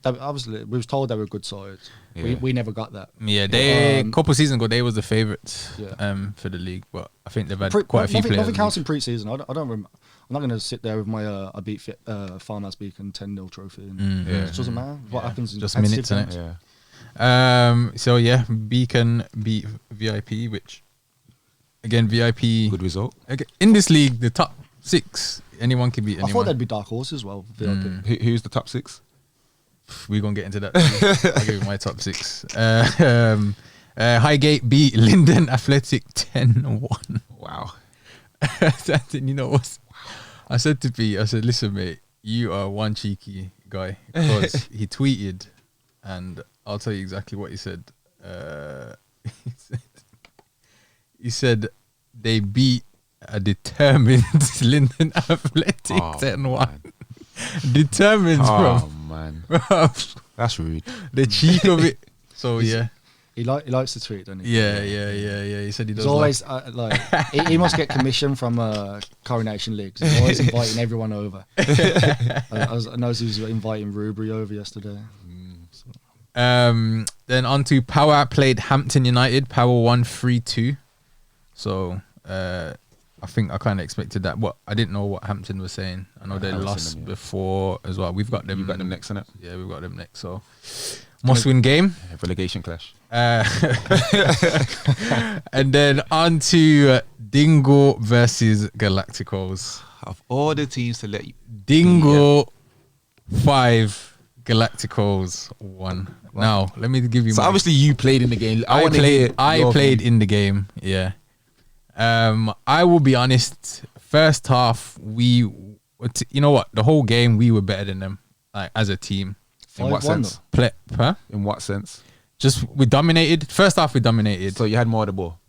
But obviously we was told they were a good side. Yeah. We never got that. Yeah, they couple seasons ago they was the favourites Yeah. for the league, but I think they've had quite a few players. Nothing counts in pre-season. I don't remember. I'm not going to sit there with my I beat Farmhouse Beacon 10-0 trophy. And it doesn't matter what happens. In just minutes, innit? Yeah. So yeah, Beacon beat VIP, which again VIP Good result. Okay, in this league, the top 6, anyone can beat anyone. I thought they'd be dark horse as well. VIP. Who's the top 6? We're gonna get into that. I'll give you my top 6. Highgate beat Linden Athletic 10-1. Wow. You know what? I said to B, I said, listen, mate, you are one cheeky guy because he tweeted, and I'll tell you exactly what he said. He said they beat a determined Linden Athletic 10-1. Determined, bro. Oh man, Bro. that's rude. The cheek of it. So yeah. He likes to tweet, doesn't he? Yeah. He said he does. He's always he must get commission from Coronation League. He's always inviting everyone over. I noticed he was inviting Rubery over yesterday. Then on to Power played Hampton United. Power won 3-2. So I think I kind of expected that. What I didn't know what Hampton was saying. I know they lost before as well. We've got them. You've got them next, innit? Yeah, we've got them next. So must win game. Relegation clash. And then on to Dingo versus Galacticos. Of all the teams to let you, Dingo 5, Galacticos 1. Now let me give you. So obviously you played in the game. I played in the game. Yeah. I will be honest. First half, you know what? The whole game we were better than them, like as a team. In what sense? In what sense? Just we dominated. First half, we dominated. So you had more of the ball.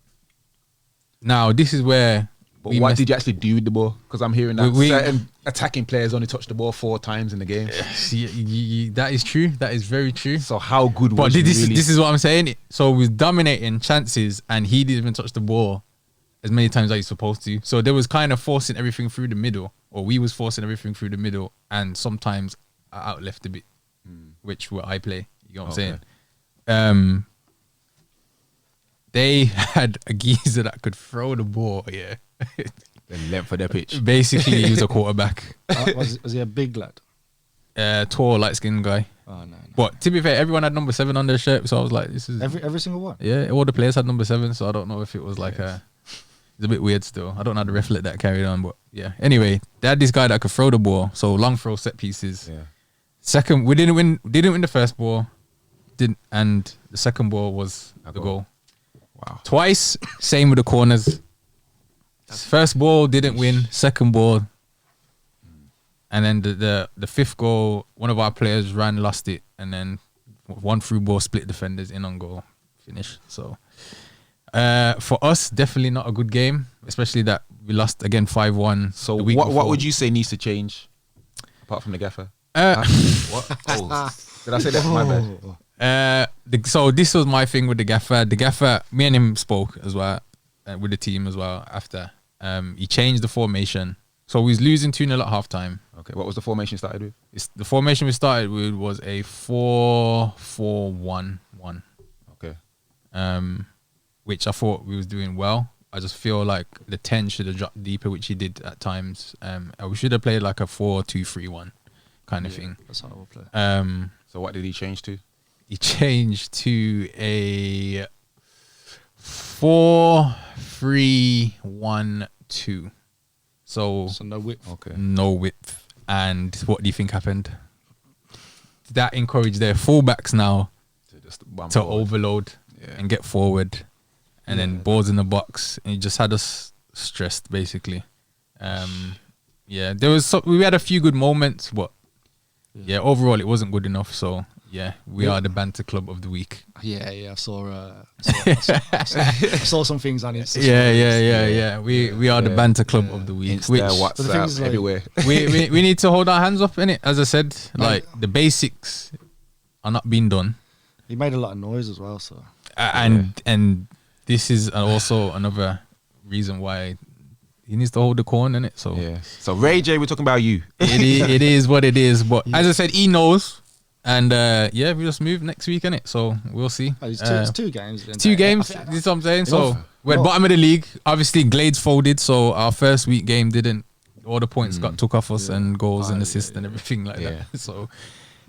Now this is where. But what did you actually do with the ball? Because I'm hearing that certain attacking players only touched the ball 4 times in the game. That is true. That is very true. So how good was he? But really? This is what I'm saying. So we was dominating chances, and he didn't even touch the ball as many times as he's supposed to. So there was kind of forcing everything through the middle, or we was forcing everything through the middle, and sometimes I out left a bit, which I play. You know what I'm saying? They had a geezer that could throw the ball. Yeah. The length of their pitch. Basically, he was a quarterback. Was he a big lad? Tall, light-skinned guy. Oh no. But to be fair, everyone had number 7 on their shirt, so I was like, "This is every single one." Yeah, all the players had number 7, so I don't know if it was like it's a bit weird still. I don't know how the ref let that carry on, but yeah. Anyway, they had this guy that could throw the ball, so long throw, set pieces. Yeah. Second, we didn't win the first ball, and the second ball was the goal. Wow. Twice, same with the corners. First ball didn't win. Second ball, and then the fifth goal, one of our players lost it, and then one through ball split defenders in on goal, finish. So For us, definitely not a good game, especially that we lost again 5-1. So the week what before. would you say needs to change apart from the gaffer? What? Oh, did I say that? My bad. So this was my thing with the gaffer. The gaffer, me and him spoke as well with the team as well after. He changed the formation. So we was losing 2-0 at halftime. Okay, what was the formation started with? The formation we started with was a 4-4-1-1. Okay. Which I thought we was doing well. I just feel like the 10 should have dropped deeper, which he did at times. We should have played like a 4-2-3-1 kind of thing. That's how I will play. So what did he change to? He changed to a 4-3-1-2. So no width. Okay. no width. And what do you think happened? That encouraged their fullbacks now Just to overload and get forward, and then balls in the box, and it just had us stressed basically. Yeah, we had a few good moments, but overall it wasn't good enough. So we are the banter club of the week. Yeah, I saw I saw some things on it. Yeah. We are the banter club of the week. Insta, WhatsApp, is, like, everywhere. we need to hold our hands up in it. As I said, like the basics are not being done. He made a lot of noise as well, so and this is also another reason why he needs to hold the corn in it. So So Ray J, we're talking about you. it is what it is. But as I said, he knows. And we just move next week, innit? So we'll see. it's two games. Two games. This is what I'm saying. So we're at bottom of the league. Obviously, Glades folded. So our first week game didn't. All the points got took off us and goals and assists and everything like that. So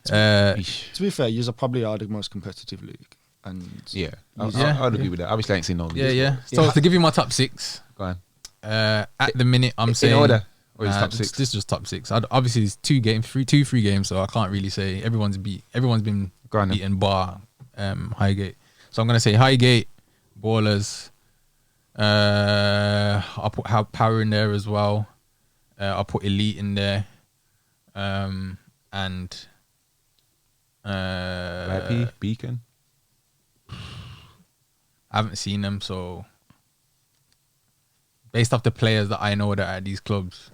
to be fair, you're probably are the most competitive league. And I'd agree with that. Obviously, I ain't seen no league. So to give you my top 6. Go on. At the minute, I'm saying in order. Or is top 6? This is just top 6. Obviously, it's 2 games, 3 games, so I can't really say everyone's been beaten bar Highgate. So I'm gonna say Highgate, Ballers. I'll put Power in there as well. I'll put Elite in there, and VIP, Beacon. I haven't seen them, so based off the players that I know that are at these clubs.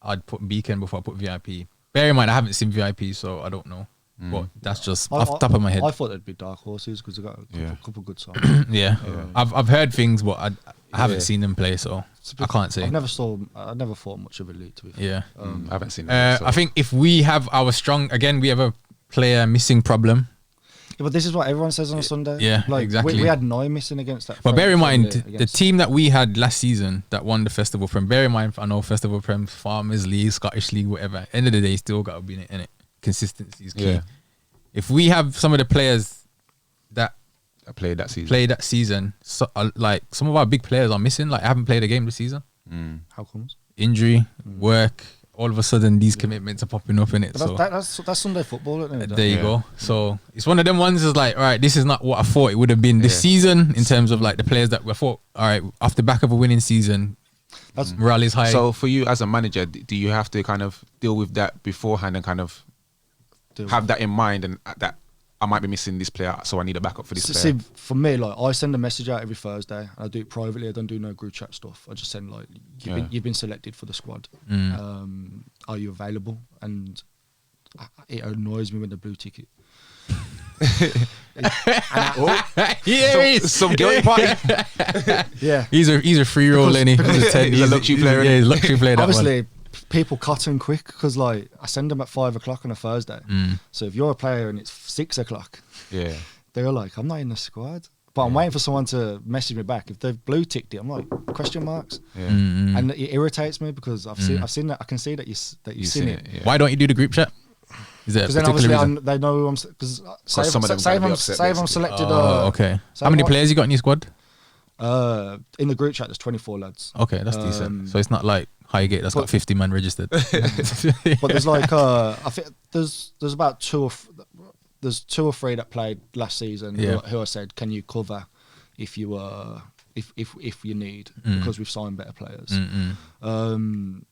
I'd put Beacon before I put VIP. Bear in mind, I haven't seen VIP, so I don't know. But that's just off the top of my head. I thought it'd be Dark Horses because they got a couple good songs. I've heard things, but I haven't seen them play, so I can't say. I never thought much of Elite, to be fair. I haven't seen them. I think if we have our we have a player missing problem. Yeah, but this is what everyone says on a Sunday. Yeah, exactly. We had 9 missing against that. But bear in mind, the team that we had last season that won the Festival Prem, bear in mind, I know Festival Prem, Farmers League, Scottish League, whatever. End of the day, still got to be in it. Consistency is key. Yeah. If we have some of the players that played that season, so, like some of our big players are missing, like haven't played a game this season. How comes? Injury, work. All of a sudden, these commitments are popping up in it. So that's Sunday football, isn't it? There you go. So it's one of them ones. Is like, all right, this is not what I thought it would have been this season in terms of like the players that we thought. All right, off the back of a winning season, morale is high. So for you as a manager, do you have to kind of deal with that beforehand and kind of have that in mind, and that I might be missing this player, so I need a backup for this player? See, for me, like I send a message out every Thursday, and I do it privately. I don't do no group chat stuff. I just send like, you've been selected for the squad. Are you available? And it annoys me when the blue ticket. Some guilty party. Yeah, he's a free roll, and he's a luxury player. Yeah, he's a luxury player. Obviously, people cotton quick because like I send them at 5 o'clock on a Thursday. So if you're a player and it's 6 o'clock, they're like, I'm not in the squad. But I'm waiting for someone to message me back. If they've blue ticked it, I'm like, question marks. And it irritates me because I've seen that. I can see that you've seen it. Why don't you do the group chat? Is there a then particular obviously reason? they know I'm because say I'm selected. Okay. How many players you got in your squad? In the group chat, there's 24 lads. Okay, that's decent. So it's not like Highgate that's got 50 man registered. But there's like I think there's about 2 or 3 that played last season who I said, can you cover if you if you need, because we've signed better players. And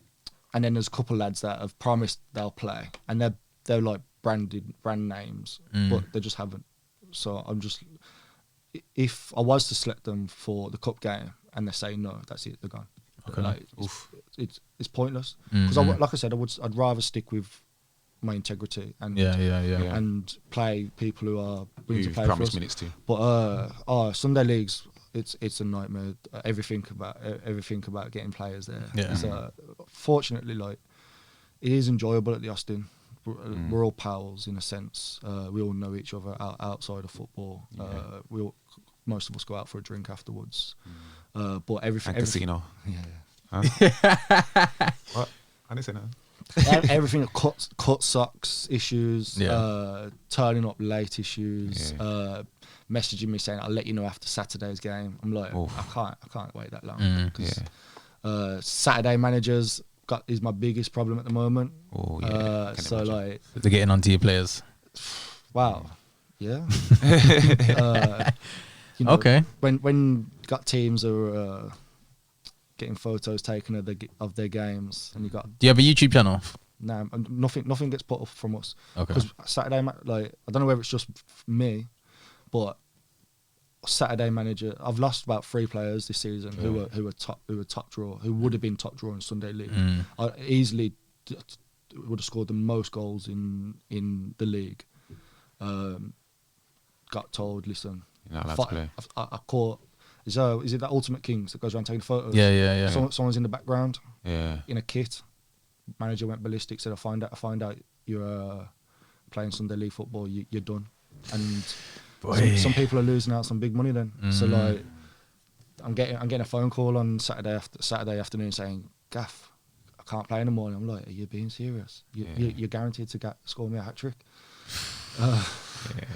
then there's a couple of lads that have promised they'll play, and they're like brand names, but they just haven't. So I'm just if I was to select them for the cup game and they say no, that's it, they're gone. Okay. Like, it's pointless because like I said, I'd rather stick with my integrity and and play people who are willing to play for us. Minutes to. But Sunday leagues, it's a nightmare. Everything about getting players there. Yeah. So fortunately, like, it is enjoyable at the Austin. We're all pals in a sense. We all know each other outside of football. Most of us go out for a drink afterwards. But everything. Casino. Yeah. Huh? What? I didn't say no. Everything, cut socks issues, turning up late issues, messaging me saying I'll let you know after Saturday's game. I'm like, I can't wait that long. Saturday managers is my biggest problem at the moment. So imagine. Like, they're getting onto your players. Wow, yeah. Okay. When got teams are getting photos taken of their games, and you got. Do you have a YouTube channel? No, nothing gets put up from us. Okay. Because Saturday, like, I don't know whether it's just me, but Saturday manager, I've lost about 3 players this season who were top draw, who would have been top draw in Sunday league. I easily would have scored the most goals in the league. Got told, listen, you're not allowed to play. I caught. Is it that Ultimate Kings that goes around taking photos? Yeah. Someone's in the background. Yeah. In a kit. Manager went ballistic. Said, I find out you're playing Sunday league football. You're done. And some people are losing out some big money then. So like, I'm getting a phone call on Saturday afternoon saying, Gaff, I can't play in the morning. I'm like, are you being serious? You're guaranteed to score me a hat trick.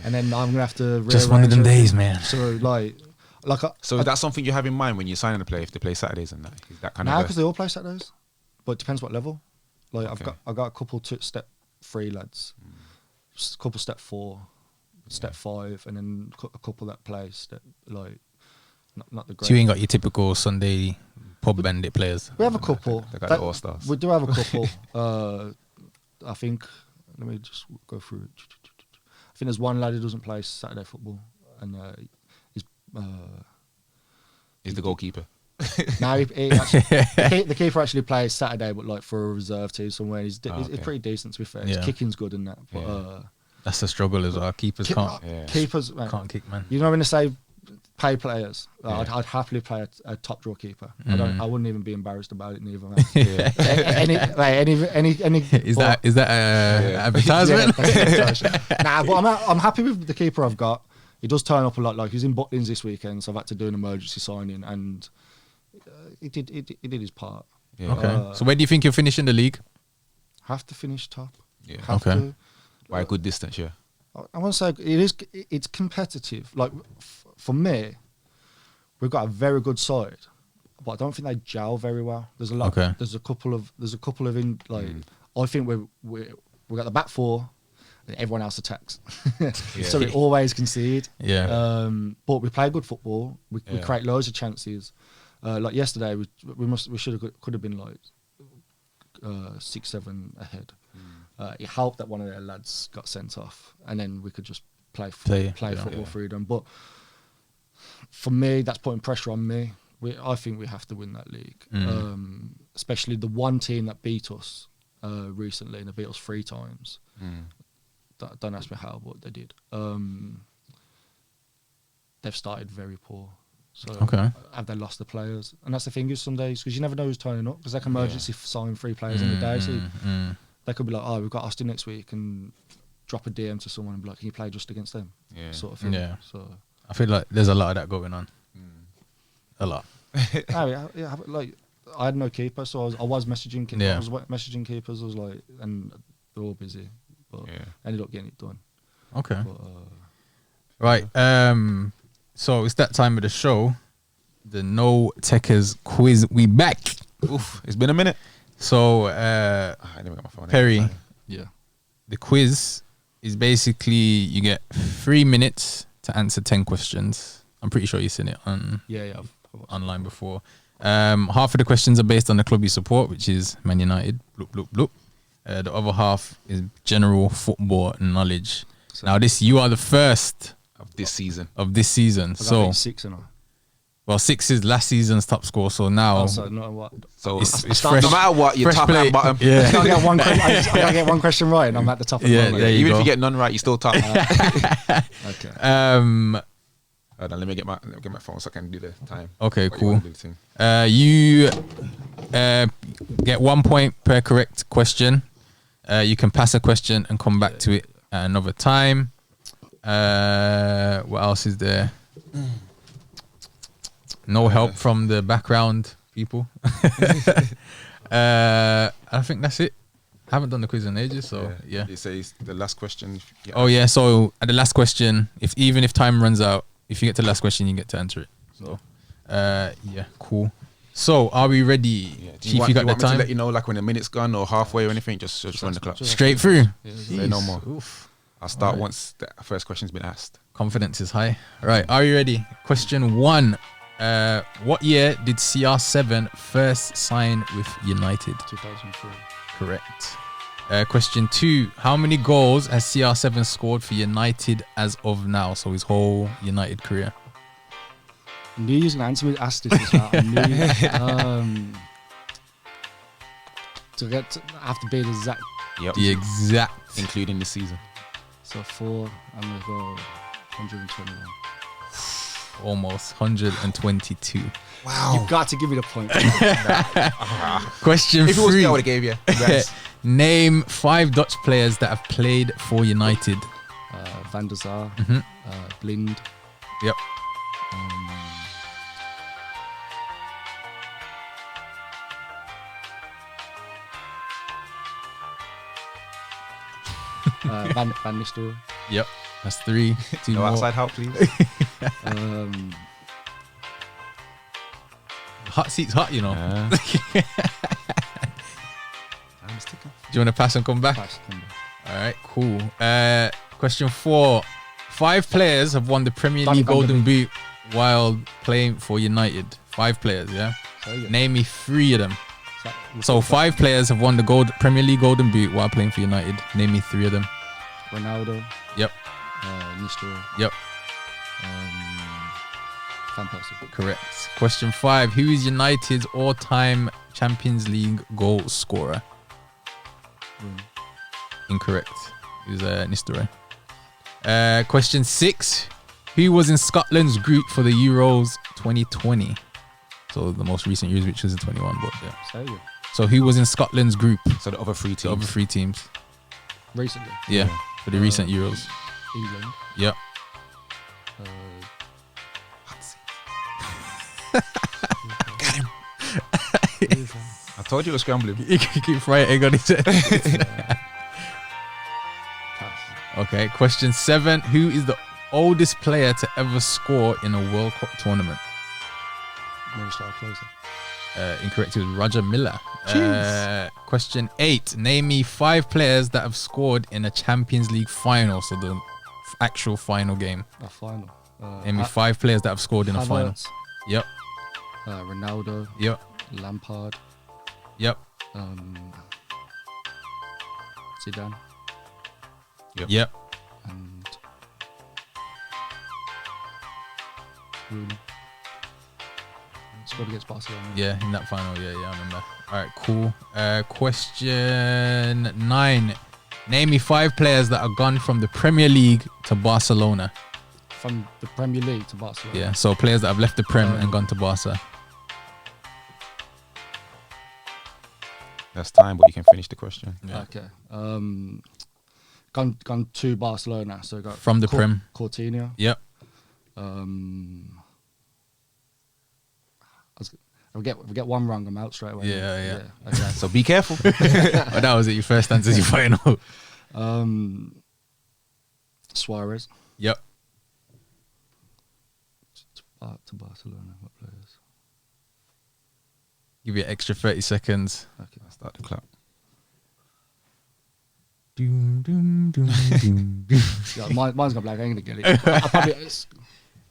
And then I'm gonna have to just one of them days, man. So so is that something you have in mind when you're signing a player if they play Saturdays and that? Is that kind of because they all play Saturdays, but it depends what level. Like I've got a couple step 3 lads, a couple step 4, step 5, and then a couple that play step like not the great. So you ain't got your typical Sunday pub bandit players. We have a couple. They got the all stars. We do have a couple. I think. Let me just go through it. I think there's one lad who doesn't play Saturday football, and He's the goalkeeper. No, the keeper actually plays Saturday, but like for a reserve team somewhere. He's pretty decent, to be fair. His kicking's good and that. But that's the struggle as well. Keepers Keepers man, can't kick, man. You know when they say pay players, I'd happily play a top draw keeper. I wouldn't even be embarrassed about it neither. Any is that advertisement? Nah, but I'm happy with the keeper I've got. He does turn up a lot. Like, he's in Butlins this weekend, so I've had to do an emergency signing, and he did his part. Yeah. Okay. So where do you think you'll finish in the league? Have to finish top. Yeah. To. By a good distance, yeah. I want to say it's competitive. Like, for me, we've got a very good side, but I don't think they gel very well. There's a lot. Okay. There's a couple of I think we got the back 4. And everyone else attacks, so we always concede. Yeah. But we play good football. We create loads of chances. Like yesterday, we could have been like 6-7 ahead. It helped that one of their lads got sent off, and then we could just play football through them. But for me, that's putting pressure on me. I think we have to win that league, especially the one team that beat us recently, and they beat us 3 times. Don't ask me how, but they did. They've started very poor. So have they lost the players? And that's the thing is some days, because you never know who's turning up, because they can emergency sign 3 players in a day. So they could be like, we've got Austin next week, and drop a DM to someone and be like, can you play just against them? Yeah. Sort of thing. Yeah. So I feel like there's a lot of that going on. A lot. Like, I had no keeper, so I was messaging keepers. I was messaging keepers. I was like, and they're all busy. But ended up getting it done. Okay. But, right. So it's that time of the show. The NoTekkers Quiz. We back. Oof. It's been a minute. So I never got my phone. Perry. Yeah. The quiz is basically you get 3 minutes to answer 10 questions. I'm pretty sure you've seen it on online before. Half of the questions are based on the club you support, which is Man United. Bloop, bloop, bloop. The other half is general football knowledge. So now, you are the first of this season. So, 6 and all. well, 6 is last season's top score. So now, Also, not what. So it's fresh. no matter what, you're fresh top plate. and bottom. Yeah. I gotta get one question right, and I'm at the top of the Yeah, moment. there you Even go. if you get none right, you're still top. Okay. Hold on, let me get my phone so I can do the time. Okay, What you cool. wanna do the thing. You get 1 point per correct question. You can pass a question and come back to it at another time. What else is there? No help from the background people. I think that's it. I haven't done the quiz in ages, so yeah. It says the last question. Oh yeah, so at the last question, even if time runs out, if you get to the last question, you get to answer it. So yeah, cool. So are we ready? Yeah. Chief, you want you got me the to time? let you know like when a minute's gone or halfway or anything? Just run the clock. Straight through. Say no more. Oof. I'll start once the first question's been asked. Confidence is high. Right, are you ready? Question 1. What year did CR7 first sign with United? 2003. Correct. Question 2. How many goals has CR7 scored for United as of now? So his whole United career. I knew you was gonna answer me. Asked this as well. I knew. I have to be the exact. Yep. The exact. Including the season. So 4. I'm gonna go 121. Almost 122. Wow. You've got to give me the point. Question If it was 3. me, I would have gave you. Congrats. Name 5 Dutch players that have played for United. Van der Sar, Blind. Yep. Van Nistelrooy. Yep. That's 3. 2 No more. outside help, please. Hot seat's hot, you know. Time's ticking. Do you want to pass and come back? Pass, come back. All right, cool. Question 4. 5 players have won the Premier Donny League van der Golden Beek. Boot while playing for United. 5 players, yeah? So, yeah. Name me 3 of them. Is So that- 5 players have won the Premier League Golden Boot while playing for United. Name me 3 of them. Ronaldo, Yep, Nistelrooy, yep, Van Persie. correct. Question 5. Who is United's all-time Champions League goal scorer? Incorrect. It was Nistelrooy. Question 6. Who was in Scotland's group for the Euros 2020? So the most recent Euros, which was in 21, but yeah. So, yeah. So who was in Scotland's group? So the other 3 teams. The other 3 teams. Recently, Yeah, for the recent Euros. England. Yep. I told you it was scrambling. You can keep fried egg on his head. Pass. Okay, question 7. Who is the oldest player to ever score in a World Cup tournament? Miroslav Klose. Incorrect. It was Roger Miller. Question 8. Name me 5 players that have scored in a Champions League final. So the actual final game. A final. Name me 5 players that have scored in a final. Havertz, Yep. Ronaldo, Yep. Lampard, Yep. Zidane, Yep. and Rooney. Scored against Barcelona. Yeah, in that final. Yeah, I remember. All right, cool. Question 9. Name me 5 players that are gone from the Premier League to Barcelona. From the Premier League to Barcelona. Yeah, so players that have left the Prem and gone to Barca. That's time, but you can finish the question. Yeah. Okay. Gone to Barcelona. So got From the Prem. Coutinho. Yep. If we get one wrong, I'm out straight away. Yeah. Okay. So be careful. Oh, that was it. Your first answer, your final. Suarez Yep. to Barcelona. What players? Give you an extra 30 seconds. Okay. I'll start the clock. Doom, doom, doom, doom, doom. Yeah, mine's gonna black. I ain't gonna get it. I probably,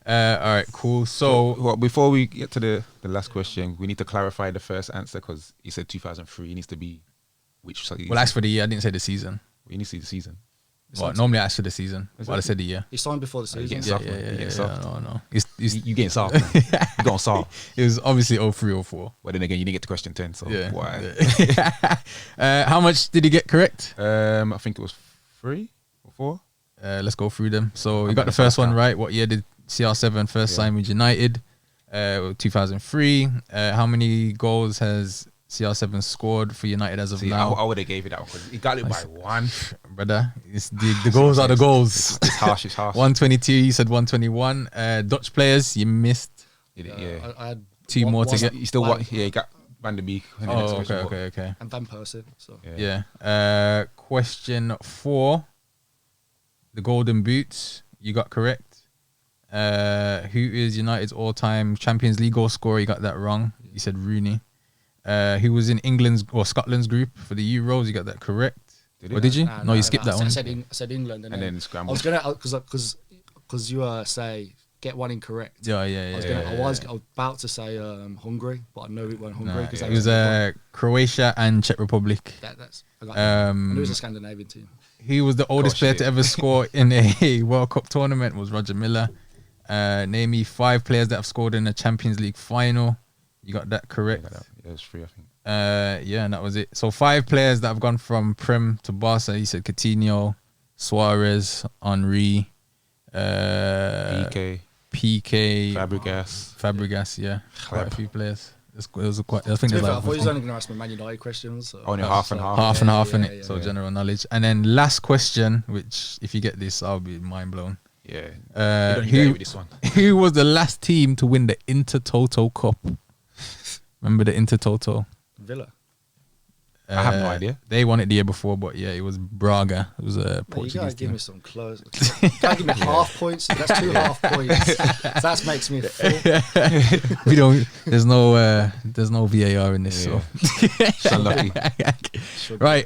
All right, cool. So, Well, before we get to the last question, we need to clarify the first answer because he said 2003. It needs to be which season? well, that's for the year. I didn't say the season. We need to see the season. Well, normally I ask for the season, but I said the year. He signed before the season. getting Yeah, soft, man. You getting yeah. soft. No. You getting soft. Man. You going soft. It was obviously 0304. But then again, you didn't get to question 10, so Yeah. why? How much did he get correct? I think it was 3 or 4. Let's go through them. So you I'm got the gonna first one count. right. What year did CR7 first sign with United? 2003. How many goals has CR7 scored for United as of See, now? I would have gave it that one because he got it by 1. Brother, it's the goals are the goals. It's harsh. It's harsh. 122. You said 121. Dutch players, you missed. Yeah. I had 2 more to get. He still what? Yeah, he got Van der Beek. in the next Oh, question, okay. and Van Persie. So Yeah. Question 4. The Golden Boots, you got correct. Who is United's all-time Champions League goal scorer? You got that wrong. You said Rooney. Who was in England's or Scotland's group for the Euros? You got that correct. Did you? No, you skipped that one. I said England, and then scrambled. I was gonna because you say get one incorrect. Yeah. I was about to say Hungary, but I know it wasn't Hungary because It was Croatia and Czech Republic. I got I knew it was a Scandinavian team. Who was the oldest Gosh, player yeah. to ever score in a World Cup tournament? Was Roger Miller. Name me 5 players that have scored in a Champions League final. You got that correct. Yeah, it was 3, I think. And that was it. So 5 players that have gone from Prem to Barca. You said Coutinho, Suarez, Henry, PK, Fabregas. Yeah, quite a few players. I think I there's thought you like was only going to ask me Man United questions. So. Only half and half. half and half in yeah, it. yeah, So yeah. general knowledge. And then last question, which if you get this, I'll be mind blown. Yeah. You don't Who with this one. who was the last team to win the Intertoto Cup? Remember the Intertoto? Villa. I have no idea. They won it the year before, but yeah, it was Braga. It was a Mate, you Portuguese gotta give team. me some close. You can't give me half points. That's 2 half points. That makes me a 4. We don't. There's no VAR in this. Yeah. So It's unlucky. right.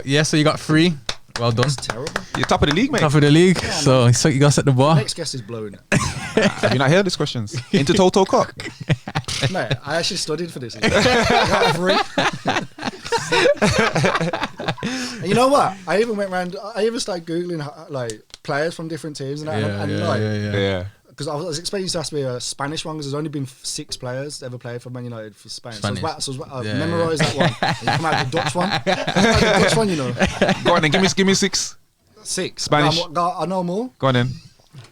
Yeah. So you got 3. Well done. That's terrible. You're top of the league, mate. Top of the league. So you got to set the bar. Next guest is blowing it. Have you not heard these questions? Into Toto Cup. Mate, I actually studied for this. I got 3. And you know what? I even went around. I even started googling like players from different teams and that. Yeah. Because I was expecting to ask me a Spanish one because there's only been 6 players ever played for Man United for Spain. Spanish. So I memorised that one. And you come out with the Dutch one. The Dutch one, you know. Go on then. Give me 6. 6. Spanish. I know more. Go on then.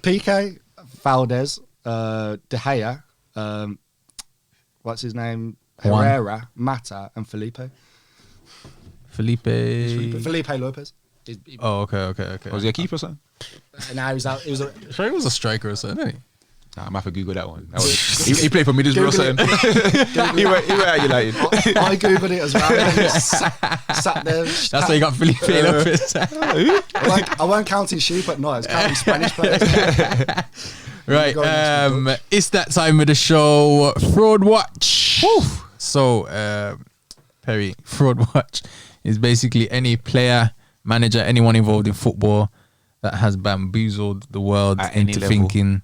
PK, Valdez, De Gea, what's his name? Juan. Herrera, Mata, and Felipe. Felipe. Felipe Lopez. Oh, okay. Was he a keeper, son? And now he's out. He was a, Sure, he was a striker or something, didn't he? Nah, I'm have to Google that one. That was, he played for Middlesbrough, son. He went at United. I googled it as well. And just sat there. That's why you got Felipe Lopez. I weren't counting sheep at night. I was counting Spanish players. Right, Going into Dutch. it's that time of the show, Fraudwatch. So, Perry, Fraudwatch is basically any player, manager, anyone involved in football that has bamboozled the world At any into level. thinking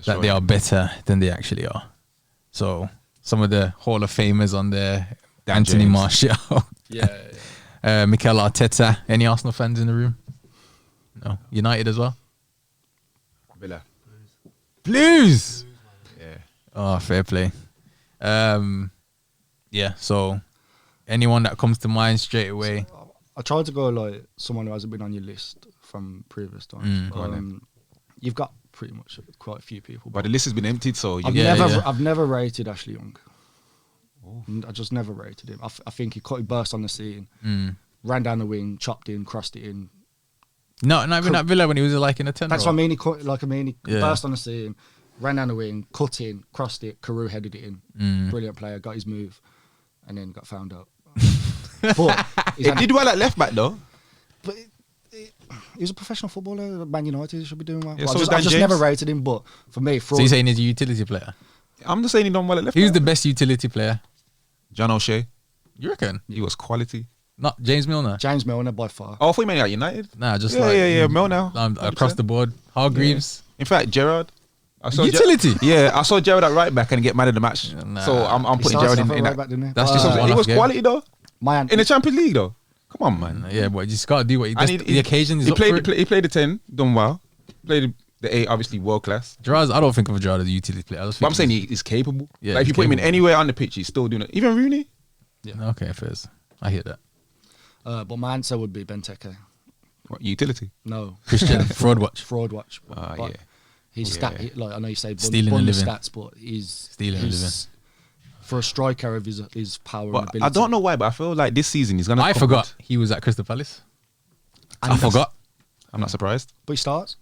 that right. they are better than they actually are. So, some of the Hall of Famers on there, Dan Anthony James. Martial, Yeah. Mikel Arteta. Any Arsenal fans in the room? No. United as well? Villa. Blues! Yeah. Oh, fair play. Yeah, so anyone that comes to mind straight away. I tried to go like someone who hasn't been on your list from previous times. Go on then. You've got pretty much quite a few people. But the list has been emptied, so I've Yeah, never, yeah. I've never rated Ashley Young. I just never rated him. I think he burst on the scene, ran down the wing, chopped in, crossed it in. No, not even at Villa when he was like in a 10. That's what I mean. He Yeah. burst on the scene, ran down the wing, cut in, crossed it. Carew headed it in. Brilliant player, got his move, and then got found out. But He did well at left back though. But he was a professional footballer. Man United, he should be doing well. Yeah, Well, so was I've Dan just James. never rated him. But for me, So you're saying he's a utility player? I'm just saying he done well at left Who's back. the best utility player? John O'Shea. You reckon? He was quality. Not James Milner? James Milner by far. Oh, I thought you meant at United. Nah, just Yeah, like yeah, Milner. across the board. Hargreaves. In fact, Gerrard. I saw Utility? I saw Gerrard at right back and get man of the match. Nah. So I'm He putting started Gerrard off at in right that. back, didn't he? That's just He one-off was game. quality though. my In the Champions League though. Come on, man. Yeah, but you just gotta do what he does. And The occasion is he up for played. it. He played the 10, done well. Played the 8, obviously world class. Gerrard's, I don't think of Gerrard as a utility player. But I'm saying he's capable. Yeah, like if he's you put him in capable. anywhere on the pitch, he's still doing it. Even Rooney. Okay, fairs. I hear that. But my answer would be Benteke. What, utility. No, Christian, Fraudwatch. Fraudwatch. Ah, But yeah. his Yeah. like I know you say Stealing a bun the living. stats, but he's Stealing a he's- for a striker of his power and But ability. I don't know why, but I feel like this season he's gonna. I come forgot good. he was at Crystal Palace. And I forgot. I'm not surprised. But he starts.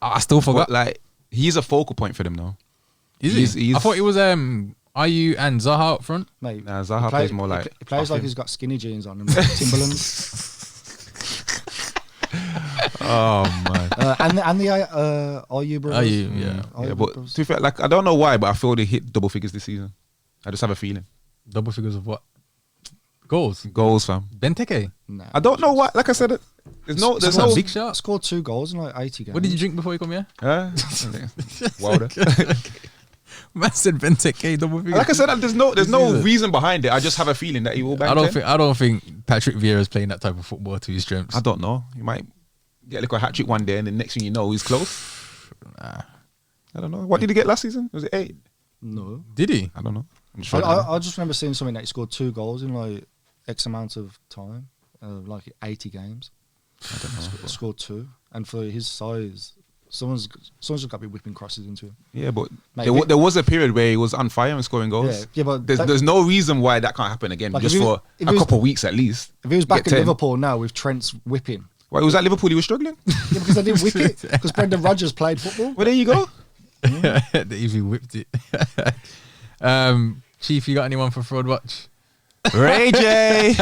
I still forgot. But like he's a focal point for them now. Is he's- he? he's- I thought it was Ayew and Zaha up front. Mate, Nah, Zaha plays more like he plays like fucking- he's got skinny jeans on and Timberlands. Oh man. And the Ayew brothers. Ayew, yeah. Ayew Yeah, but brothers. to be fair, like I don't know why, but I feel they hit double figures this season. I just have a feeling. Double figures of what? Goals. Goals, fam. Benteke. Nah. I don't know why. Like I said, there's no. That's no. a big shot. Scored 2 goals in like 80 games. What did you drink before you come here? Wilder. Man said Benteke double figures. Like I said, there's no season. reason behind it. I just have a feeling that he will bang. I 10. don't think Patrick Vieira's playing that type of football to his strengths. I don't know. He might get like a hat trick one day, and the next thing you know, he's close. Nah. I don't know. What did he get last season? Was it 8? No. Did he? I don't know. I'm just trying to I just remember seeing something that he scored 2 goals in like X amount of time, like 80 games. I don't know. Scored 2, and for his size, someone's just got to be whipping crosses into him. Yeah, but Mate, there was a period where he was on fire and scoring goals. Yeah, but there's no reason why that can't happen again, Like, just if he- for if a he was- couple of weeks at least. if he was back Get in 10. Liverpool now with Trent's whipping, Why was that Liverpool? He was struggling. yeah, because they didn't whip it because Brendan Rodgers played football. Well, there you go. They even whipped it. Chief, you got anyone for Fraudwatch? Ray J.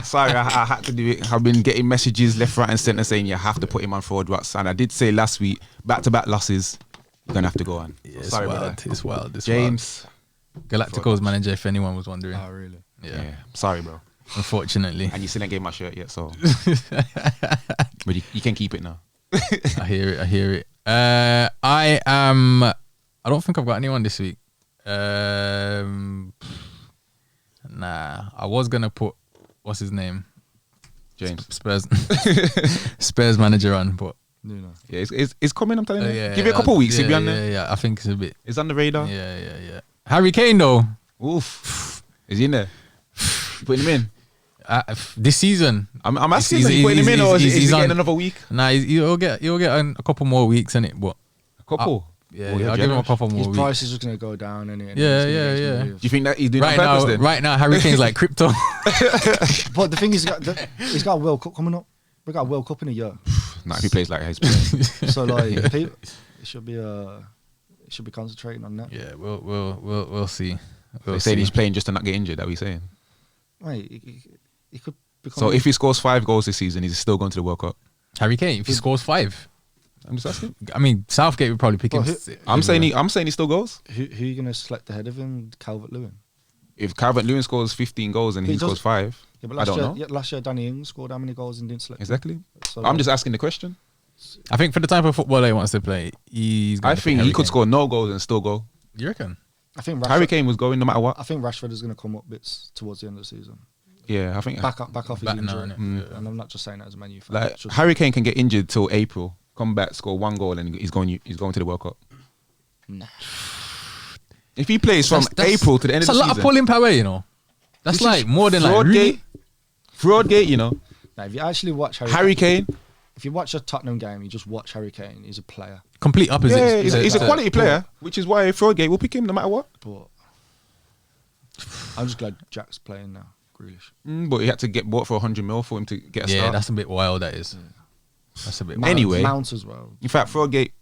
Sorry, I had to do it. I've been getting messages left, right, and centre saying you have to put him on Fraudwatch, and I did say last week, back-to-back losses, you're gonna have to go on. Yeah, Sorry, brother. It's wild. It's James. wild. Galacticos manager, if anyone was wondering. Oh, really? Yeah. Sorry, bro. Unfortunately. And you still ain't gave my shirt yet, so. But you can keep it now. I hear it. I don't think I've got anyone this week. Nah. I was gonna put what's his name? James. Spurs manager on, but You know. Yeah, it's coming. I'm telling you. yeah, Give it a couple of weeks. Yeah, He'll be on there. yeah. I think it's a bit. It's on the radar. Yeah. Harry Kane though. Oof. Is he in there? You putting him in? This season, I'm asking. He's- Are you putting him in, or is he's he getting on- another week? nah, he'll get a couple more weeks in it, but A couple. yeah, Oh, you're I'll give him a generous. couple more His weeks. price is just going to go down, and Yeah. Do you think that he's doing it on purpose then? Right now, Harry Kane's like crypto. But the thing is, he's got a World Cup coming up. We've got a World Cup in a year, Nah, if he plays like he's playing. so like it should be concentrating on that. Yeah, we'll see. They saying he's playing just to not get injured. That we saying. Mate, he could become. So if he scores 5 goals this season, he's still going to the World Cup. Harry Kane, if he scores 5, I'm just asking. I mean Southgate would probably pick him. Well, I'm saying he still goes. who you going to select ahead of him? Calvert-Lewin. If Calvert-Lewin scores 15 goals and He he does- scores 5, Yeah, but I don't know. last year Danny Ings scored how many goals and didn't select? him? Exactly. So, I'm just asking the question. I think for the type of football he wants to play, he's. I think he could score no goals and still go. You reckon? I think Harry Rashford, Kane was going no matter what. I think Rashford is going to come up bits towards the end of the season. Yeah, I think Back off his Back now, injury. innit? And I'm not just saying that as a Man U fan. like it's just- Harry Kane can get injured till April, come back, score 1 goal, and he's going to the World Cup. Nah. If he plays from That's- April to the end of That's the a lot season, of pulling power, you know. That's this like is more than like Fraudgate, really. Fraudgate, you know. Now, if you actually watch Harry Kane, if you watch a Tottenham game, you just watch Harry Kane. He's a player, Complete opposite. yeah, he's a quality player, which is why Fraudgate will pick him no matter what. but I'm just glad Jack's playing now. Grealish. But he had to get bought for 100 mil for him to get a Yeah, start. that's a bit wild. That is. That's a bit. Wild. Anyway. Mount as well. In fact, Fraudgate,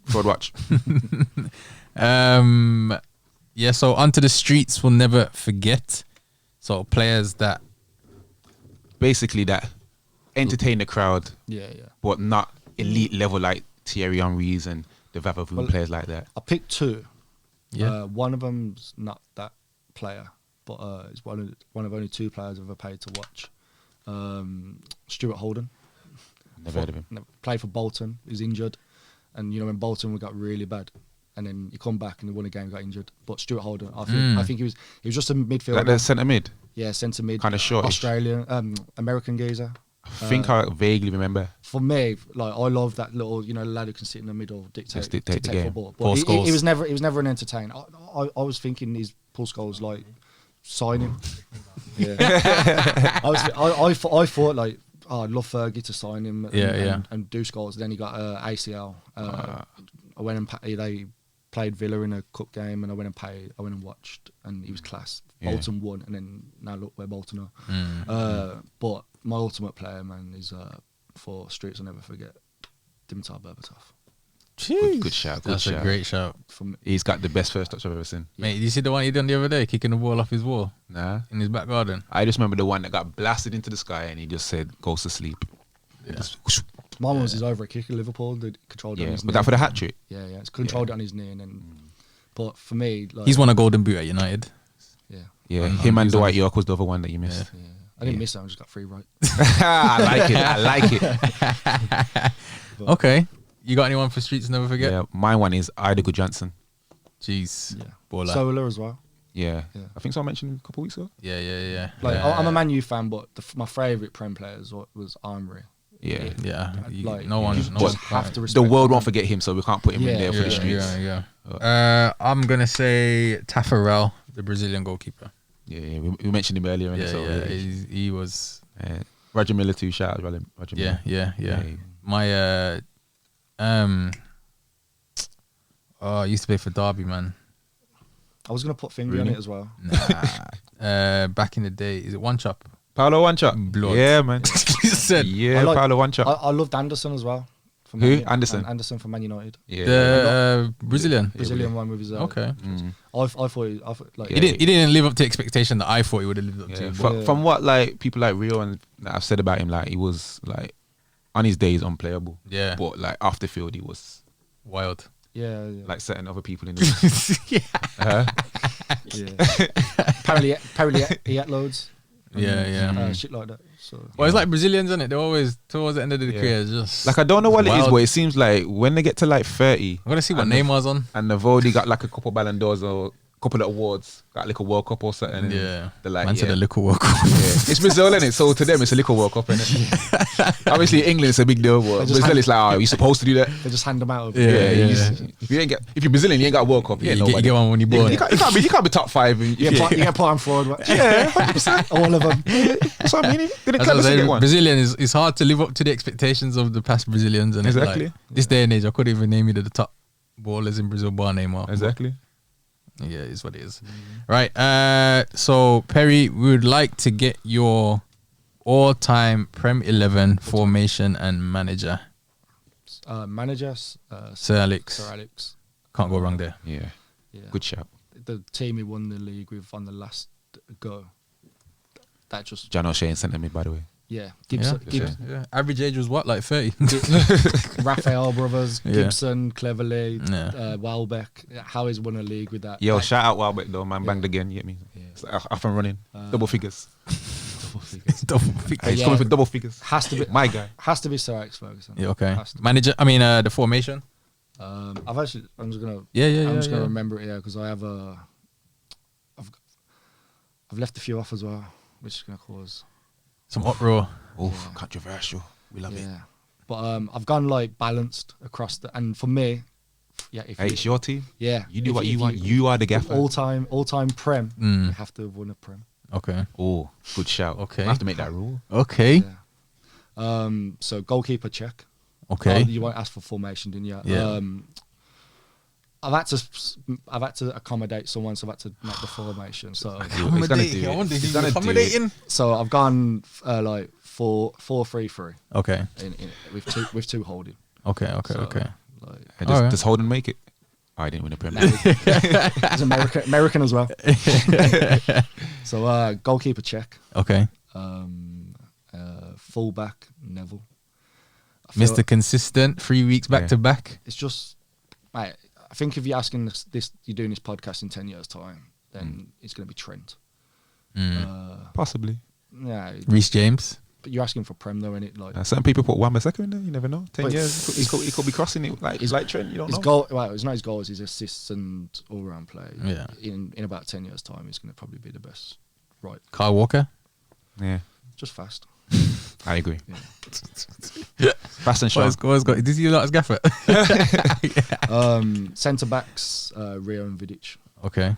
Fraudwatch. Yeah, so onto the streets we'll never forget. So players that Basically, that entertain the crowd, Yeah. but not elite level like Thierry Henry's and the Vavavoom Well, players like that. I picked 2. Yeah. One of them's not that player, but it's one of only 2 players I've ever paid to watch. Stuart Holden. Never heard of him. Played for Bolton. He's injured, and when Bolton got really bad, and then he come back and he won a game, got injured. But Stuart Holden, I think he was just a midfielder. Like the centre mid. Yeah, centre mid. Kind of short. Australian, American geezer. I think I vaguely remember. For me, like I love that little, lad who can sit in the middle, dictate the game. football. But he was never an entertainer. I was thinking these Paul Scholes like sign him. Yeah. I thought like I'd love Fergie to sign him and do Scholes. Then he got ACL. I went and they played Villa in a cup game, and I went and watched, and he was class. Bolton won, and then now look where Bolton are. But my ultimate player, man, is for Streets I'll never forget, Dimitar Berbatov. Good shout. That's a great shout. He's got the best first touch I've ever seen. Mate, did you see the one he done the other day, kicking the ball off his wall? Nah. In his back garden? I just remember the one that got blasted into the sky and he just said, goes to sleep. Yeah. Mine was his over a kick at Liverpool that controlled it on his knee. Was that for the hat trick? Yeah, it's controlled it on his knee. And then, but for me, like, he's won a golden boot at United. Yeah, him and Dwight York was the other one that you missed. Yeah. I didn't miss that, I just got 3 right. I like it. Okay. You got anyone for Streets Never Forget? Yeah, my one is Idago Johnson. Jeez. Yeah. Baller. Solar as well. Yeah. I think someone mentioned him a couple of weeks ago. Yeah. Like I'm a Man U fan, but my favourite Prem players was Armory. Yeah. No one have to respect the world him. won't forget him, so we can't put him in there for the streets. Yeah. I'm gonna say Tafarel, the Brazilian goalkeeper. Yeah. We mentioned him earlier. He was. Roger Miller too. Shout out Roger Miller. Yeah. My I used to play for Derby, man. I was gonna put Finger on it as well. Nah. Back in the day, is it One Chop? Paolo Wanchop. Blood. Yeah, man. Paolo Wanchop. I loved Anderson as well. Who? Anderson. Anderson from Man United. Yeah. The Brazilian one with his. Okay. I thought like he didn't live up to expectation that I thought he would have lived up to. From what like people like Rio and that I've said about him, like he was like on his days unplayable. Yeah. But like after field he was wild. Yeah. Like setting other people in the Apparently he had loads. Shit like that. So well, it's like Brazilians, isn't it? They're always towards the end of the career, just like I don't know what it is, but it seems like when they get to like 30, I'm gonna see what Neymar's on. And they've already got like a couple Ballon d'Ors or a couple of awards, got like a World Cup or something. Yeah, they're like, man said a little World Cup. It's Brazil, innit? So to them, it's a little World Cup, innit? Obviously, England is a big deal, but Brazil is like, you're supposed to do that. They just hand them out. If you're Brazilian, you ain't got a World Cup. You get one when you're born. You can't be top 5. You can put on Fraudwatch. Yeah, 100%. All of them. That's what I mean. Brazilian is hard to live up to the expectations of the past Brazilians. And exactly. Like, this day and age, I couldn't even name you the top ballers in Brazil, bar Neymar. Exactly. Yeah, it's what it is. Right. So Perry, we would like to get your all-time Prem 11 formation and manager. Sir Alex. Can't go wrong there. Yeah. Good shout. The team he won the league with on the last go. That just John O'Shea sent me, by the way. Yeah, Gibson. Yeah. Average age was what, like 30? Raphael brothers, Gibson, Cleverley, Welbeck. How he's won a league with that. Yo, shout out Welbeck though, man. Banged again, you get me? Yeah. It's like off and running. Double figures. He's coming for double figures. Has to be my guy. Has to be Sir Alex Ferguson. Yeah, okay. Manager, I mean the formation. I'm just gonna remember it because I have I've left a few off as well, which is gonna cause some uproar. Controversial. We love it. But I've gone like balanced across and for me, it's your team. Yeah. You do what you want. You are the gaffer. All time Prem. You have to have won a Prem. Okay. Oh, good shout. Okay. I have to make that rule. Okay. Yeah. So goalkeeper check. Okay. You won't ask for formation, didn't you? Yeah. I've had to accommodate someone, so I've had to make the formation. So accommodating. So I've gone like 4-3-3. Okay. With two holding. Okay. Does Holden make it? I didn't win a Premier League. He's American as well. So goalkeeper check. Okay. Fullback Neville. Mr. Consistent, 3 weeks back to back. It's just, mate, I think if you're asking this, you're doing this podcast in 10 years' time, then it's going to be Trent. Possibly. Yeah. Reece James. But you're asking for Prem though, innit? Like Certain people put Wan-Bissaka in there. You never know. 10 But- years, he could be crossing it like Trent. You don't his know. goal, well, it's not his goals, his assists and all round play. Yeah. In about 10 years' time, he's going to probably be the best. Right. Kyle Walker. Yeah, Just fast. I agree. Yeah. Fast and sharp. What's got? Did you like his gaffer? Centre backs, Rio and Vidic. Okay.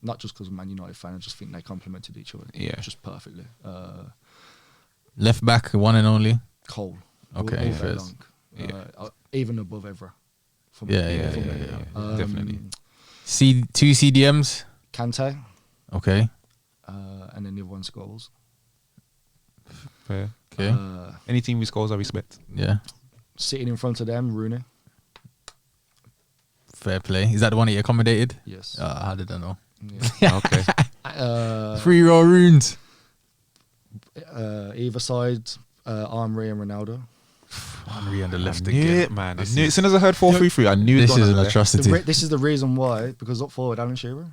Not just because I'm a Man United fan, I just think they complemented each other. Yeah. Just perfectly. Left back, one and only. Cole. Okay, All day fair. long. Yeah. Even above Evra. For Yeah, for me. Definitely. Two CDMs. Kante, Okay. and then the other one's goals. Fair. Okay. Any team with scores, I respect. Yeah. Sitting in front of them, Rooney. Fair play. Is that the one that you accommodated? Yes. How did I know? Yeah. Okay. 3-row runes. Either side, Henry and Ronaldo. Henry on the left I knew again. it, man. As soon as I heard 4-3-3, I knew it This was is an gonna atrocity. This is the reason why, because up forward, Alan Shearer.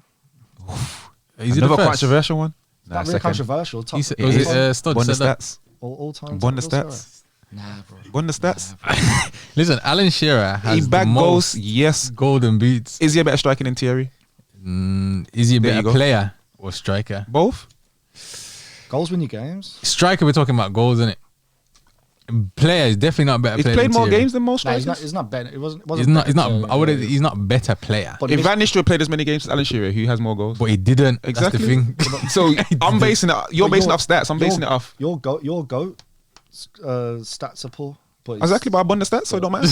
Is it Another the first? controversial one. Not really controversial. Top, He said, was it Studd Won the said that? stats. all time. Won the top goal stats. scorer. Nah, bro. Won the stats. Listen, Alan Shearer has He the bagged most goals. Yes. golden boots. Is he a better striker than Thierry? Is he a There you better go. player or striker? Both. Goals win you games. Striker, we're talking about goals, isn't it? Player is definitely not a better He's player. played than more Thierry. games than most Nah, strikers. he's not better. It wasn't. He's not. He's not. better I would. than- He's not better player. But If this- Van Nistelrooy played as many games as Alan Shearer, who has more goals? But he didn't. Exactly. That's the thing. So I'm basing it. You're but basing it off stats. I'm basing it off. Your goat stats are poor. But it's- Exactly, but I won the stats, so it don't matter.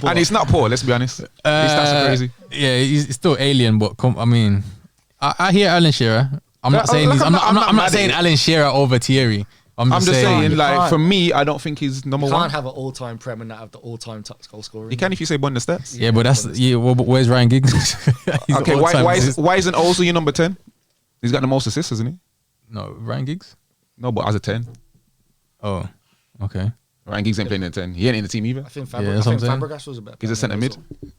And it's not poor. Let's be honest. These stats are crazy. Yeah, he's still alien. But I mean, I hear Alan Shearer. I'm not Yeah, saying. like, I'm not I'm not mad at saying it. Alan Shearer over Thierry. I'm I'm just just saying. saying, You like can't. for me, I don't think he's number You one. can't have an all-time Prem and not have the all-time top goal scorer. You can if you say won the stats. Yeah, but that's well, but where's Ryan Giggs? He's Okay, the why all-time assist. why isn't also your number 10? He's got the most assists, isn't he? No, Ryan Giggs. No, but as a 10. Oh, okay. Ryan Giggs ain't playing in the 10. He ain't in the team either. I think Yeah, that's what I'm saying. Fabregas was a better. He's a player centre than mid. Ozil.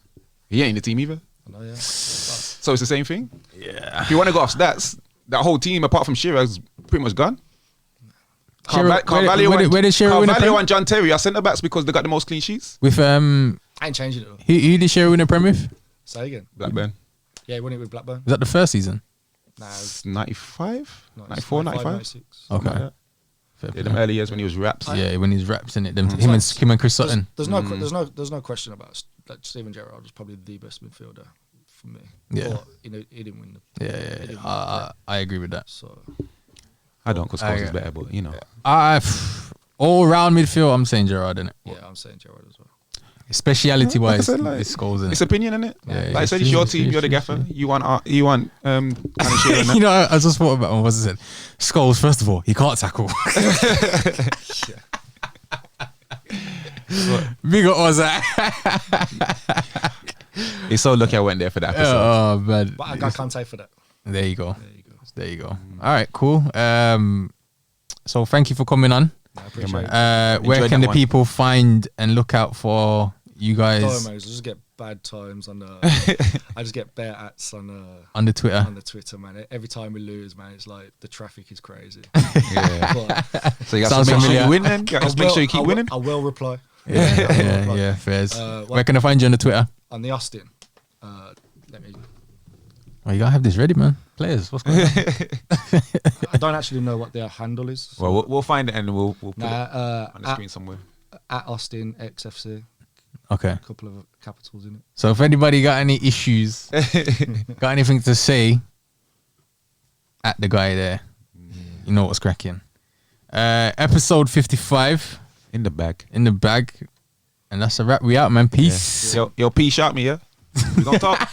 He ain't in the team either. I know, yeah. So it's the same thing. Yeah. If you want to go off stats, that whole team, apart from Shearer, is pretty much gone. Shearer- where did Shearer win a Carvalho Prem? and John Terry are centre backs because they got the most clean sheets. With I ain't changing it though. who did Shearer win a Prem with? Say again. Blackburn. Yeah, he won it with Blackburn. Was that the first season? Nah, It's 95, no, it's 94, 95. 96. Okay. Like that. Fair Yeah, play. them early years when he was raps. Yeah, when he's raps in it, him and Chris Sutton. There's no question about like Steven Gerrard was probably the best midfielder for me. Yeah. But, he didn't win the. Yeah, he didn't win the I agree with that. So I don't because Scholes I- is better, but you know. All round midfield, I'm saying Gerrard in it. yeah, I'm saying Gerrard as well. Speciality Like I wise, said, like, it's goals in It's it. opinion, innit? Yeah, Like I said, it's true, your it's team, true, you're the it's gaffer. You want Alan Shearer and that. You know, I just thought about what I said. Scholes, first of all, he can't tackle. Big up was that. He's so lucky I went there for that episode. Oh man, But I can't say for that. there you go. There you go. There you go. All right, cool. So thank you for coming on. I appreciate it. Where Enjoyed can that the one. people find and look out for you guys Sorry, mate, I just get bad times on the. I just get bare ats on on the Twitter? on the Twitter, man. Every time we lose, man, it's like the traffic is crazy. Yeah. But So you got Sounds to make sure familiar. you win then. You got to make sure you keep winning. I will reply Yeah, fairs. what- Where can I find you on the Twitter? on the Austin. Let me. Oh, you gotta have this ready, man. Players, what's going on? I don't actually know what their handle is. So Well, we'll find it and we'll put it nah, on the screen somewhere. at Austin XFC, Okay. a couple of capitals in it. So if anybody got any issues, got anything to say, at the guy there, you know what's cracking. Episode 55 In the bag. in the bag, and that's a wrap. We out, man. Peace. Yo, P, shout me, yeah? We gonna talk.